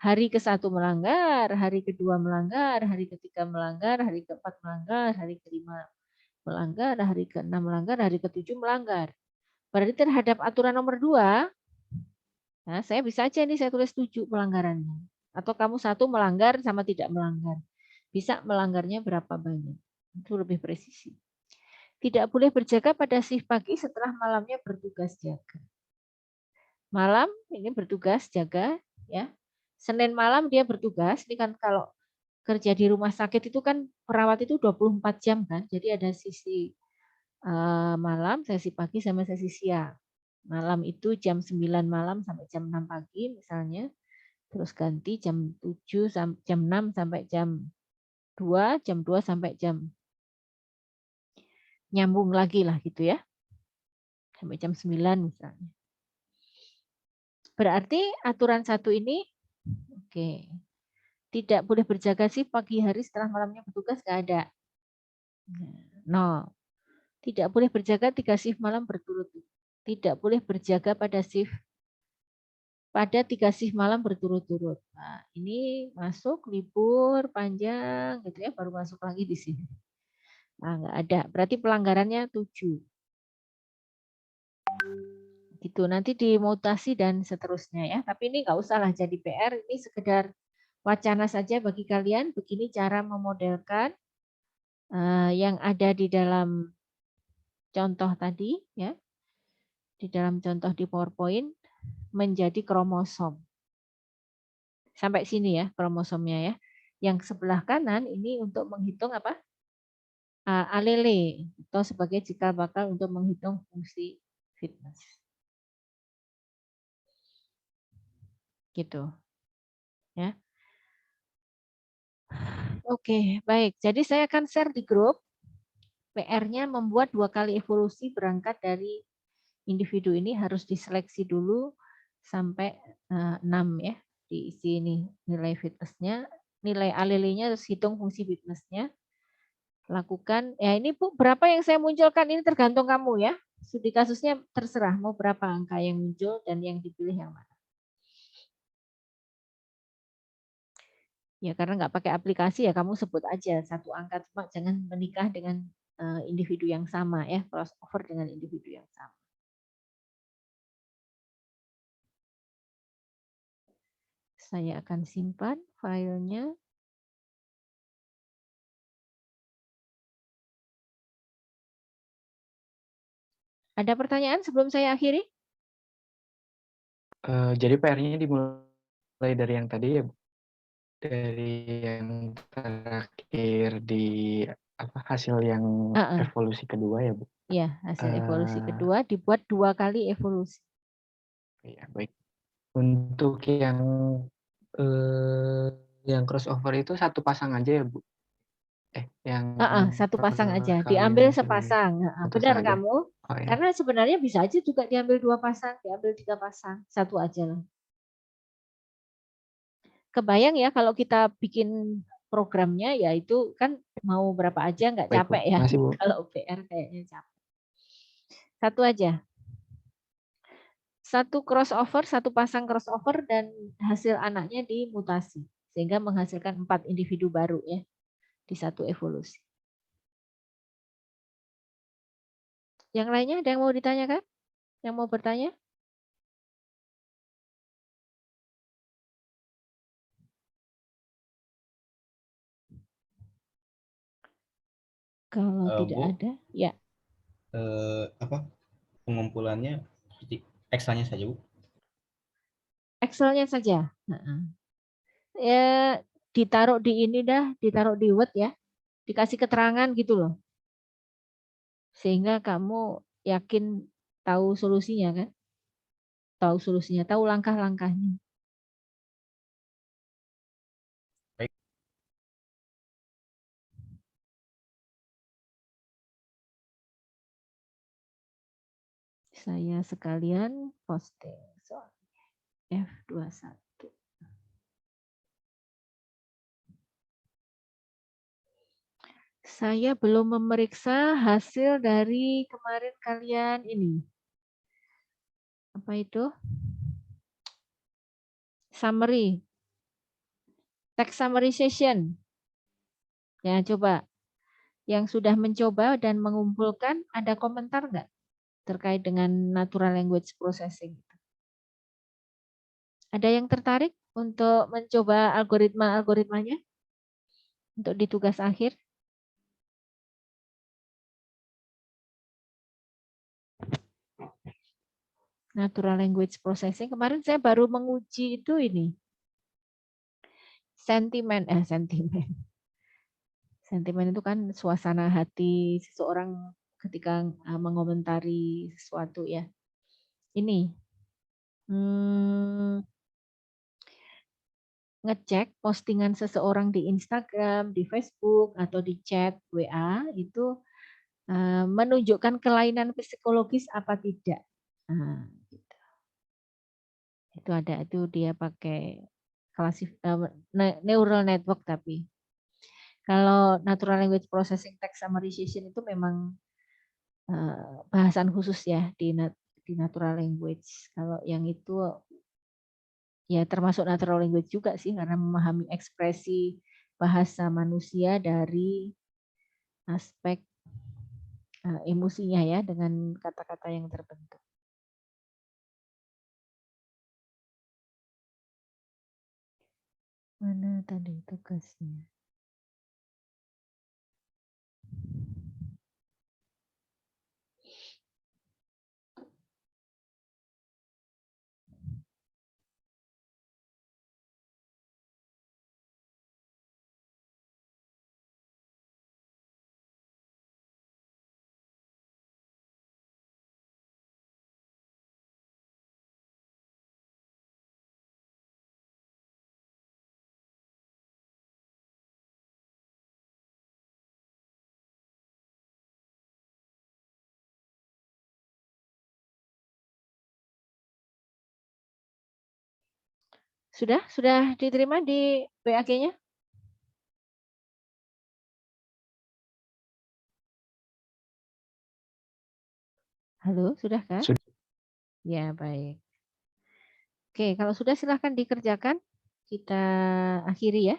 Hari ke-1 melanggar, hari ke-2 melanggar, hari ke-3 melanggar, hari ke-4 melanggar, hari ke-5 melanggar, hari ke-6 melanggar, hari ke-7 melanggar. Berarti terhadap aturan nomor 2, nah saya bisa aja nih saya tulis 7 pelanggarannya. Atau kamu 1 melanggar sama tidak melanggar. Bisa melanggarnya berapa banyak. Itu lebih presisi. Tidak boleh berjaga pada shift pagi setelah malamnya bertugas jaga. Malam ini bertugas jaga ya. Senin malam dia bertugas. Ini kan kalau kerja di rumah sakit itu kan perawat itu 24 jam kan. Jadi ada sisi malam, sesi pagi sama sesi siang. Malam itu jam 9 malam sampai jam 6 pagi misalnya. Terus ganti jam 7 jam 6 sampai jam 2, jam 2 sampai jam nyambung lagi lah gitu ya. Sampai jam 9 misalnya. Berarti aturan satu ini, oke, tidak boleh berjaga shift pagi hari setelah malamnya bertugas, nggak ada. No. Tidak boleh berjaga 3 shift malam berturut-turut. Tidak boleh berjaga pada 3 shift malam berturut-turut. Nah, ini masuk libur panjang gitu ya, baru masuk lagi di sini. Nah, nggak ada. Berarti pelanggarannya 7. Gitu. Nanti dimutasi dan seterusnya ya. Tapi ini nggak usah lah jadi PR. Ini sekedar wacana saja bagi kalian. Begini cara memodelkan yang ada di dalam contoh tadi ya. Di dalam contoh di PowerPoint menjadi kromosom. Sampai sini ya kromosomnya ya. Yang sebelah kanan ini untuk menghitung apa? Alele atau sebagai cikal bakal untuk menghitung fungsi fitness. Gitu. Ya. Oke, baik. Jadi saya akan share di grup. PR-nya membuat 2 kali evolusi berangkat dari individu ini harus diseleksi dulu sampai 6 ya. Diisi ini nilai fitnessnya, nilai alelenya, terus hitung fungsi fitnessnya. Lakukan, ya ini Bu, berapa yang saya munculkan ini tergantung kamu ya. Studi kasusnya terserah mau berapa angka yang muncul dan yang dipilih yang mana. Ya karena nggak pakai aplikasi ya kamu sebut aja satu angka, cuma jangan menikah dengan individu yang sama ya, crossover dengan individu yang sama. Saya akan simpan filenya. Ada pertanyaan sebelum saya akhiri? Jadi PR-nya dimulai dari yang tadi ya, Bu? Dari yang terakhir di hasil yang evolusi kedua ya, Bu? Ya, hasil evolusi kedua dibuat 2 kali evolusi. Ya, baik. Untuk yang crossover itu satu pasang aja ya, Bu? Satu pasang aja, kalian diambil pilih sepasang. satu Benar saja. kamu? Oh, ya. Karena sebenarnya bisa aja juga diambil 2 pasang, diambil 3 pasang, satu aja lah. Kebayang ya kalau kita bikin programnya ya itu kan mau berapa aja nggak Baik, capek Bu. ya. Masih, Bu. Kalau PR kayaknya capek. Satu aja. Satu crossover, satu pasang crossover dan hasil anaknya dimutasi. Sehingga menghasilkan 4 individu baru ya di satu evolusi. Yang lainnya ada yang mau ditanyakan? Yang mau bertanya? Kalau tidak Bu, ada, ya. Pengumpulannya Excel-nya saja, Bu. Excel-nya saja. Ya, ditaruh di ini dah, ditaruh di Word ya. Dikasih keterangan gitu loh. Sehingga kamu yakin tahu solusinya kan? Tahu solusinya, tahu langkah-langkahnya. Baik. Saya sekalian posting soal F21. Saya belum memeriksa hasil dari kemarin kalian ini. Apa itu? Summary. Text summarization. Ya, coba. Yang sudah mencoba dan mengumpulkan, ada komentar nggak terkait dengan natural language processing? Ada yang tertarik untuk mencoba algoritma-algoritmanya untuk di tugas akhir? Natural language processing. Kemarin saya baru menguji itu ini. Sentimen. Sentimen itu kan suasana hati seseorang ketika mengomentari sesuatu ya. Ini. Ngecek postingan seseorang di Instagram, di Facebook, atau di chat WA itu menunjukkan kelainan psikologis apa tidak. Gitu. Itu ada, itu dia pakai neural network tapi. Kalau natural language processing text summarization itu memang bahasan khusus ya di natural language. Kalau yang itu ya termasuk natural language juga sih karena memahami ekspresi bahasa manusia dari aspek emosinya ya dengan kata-kata yang terbentuk. Mana tadi tugasnya? Sudah diterima di WAG-nya? Halo, sudah kan? Sudah. Ya, baik. Oke, kalau sudah silahkan dikerjakan. Kita akhiri ya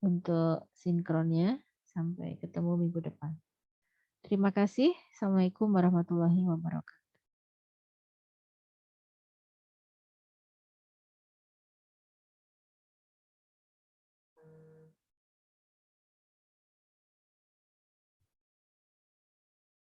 untuk sinkronnya. Sampai ketemu minggu depan. Terima kasih. Assalamualaikum warahmatullahi wabarakatuh.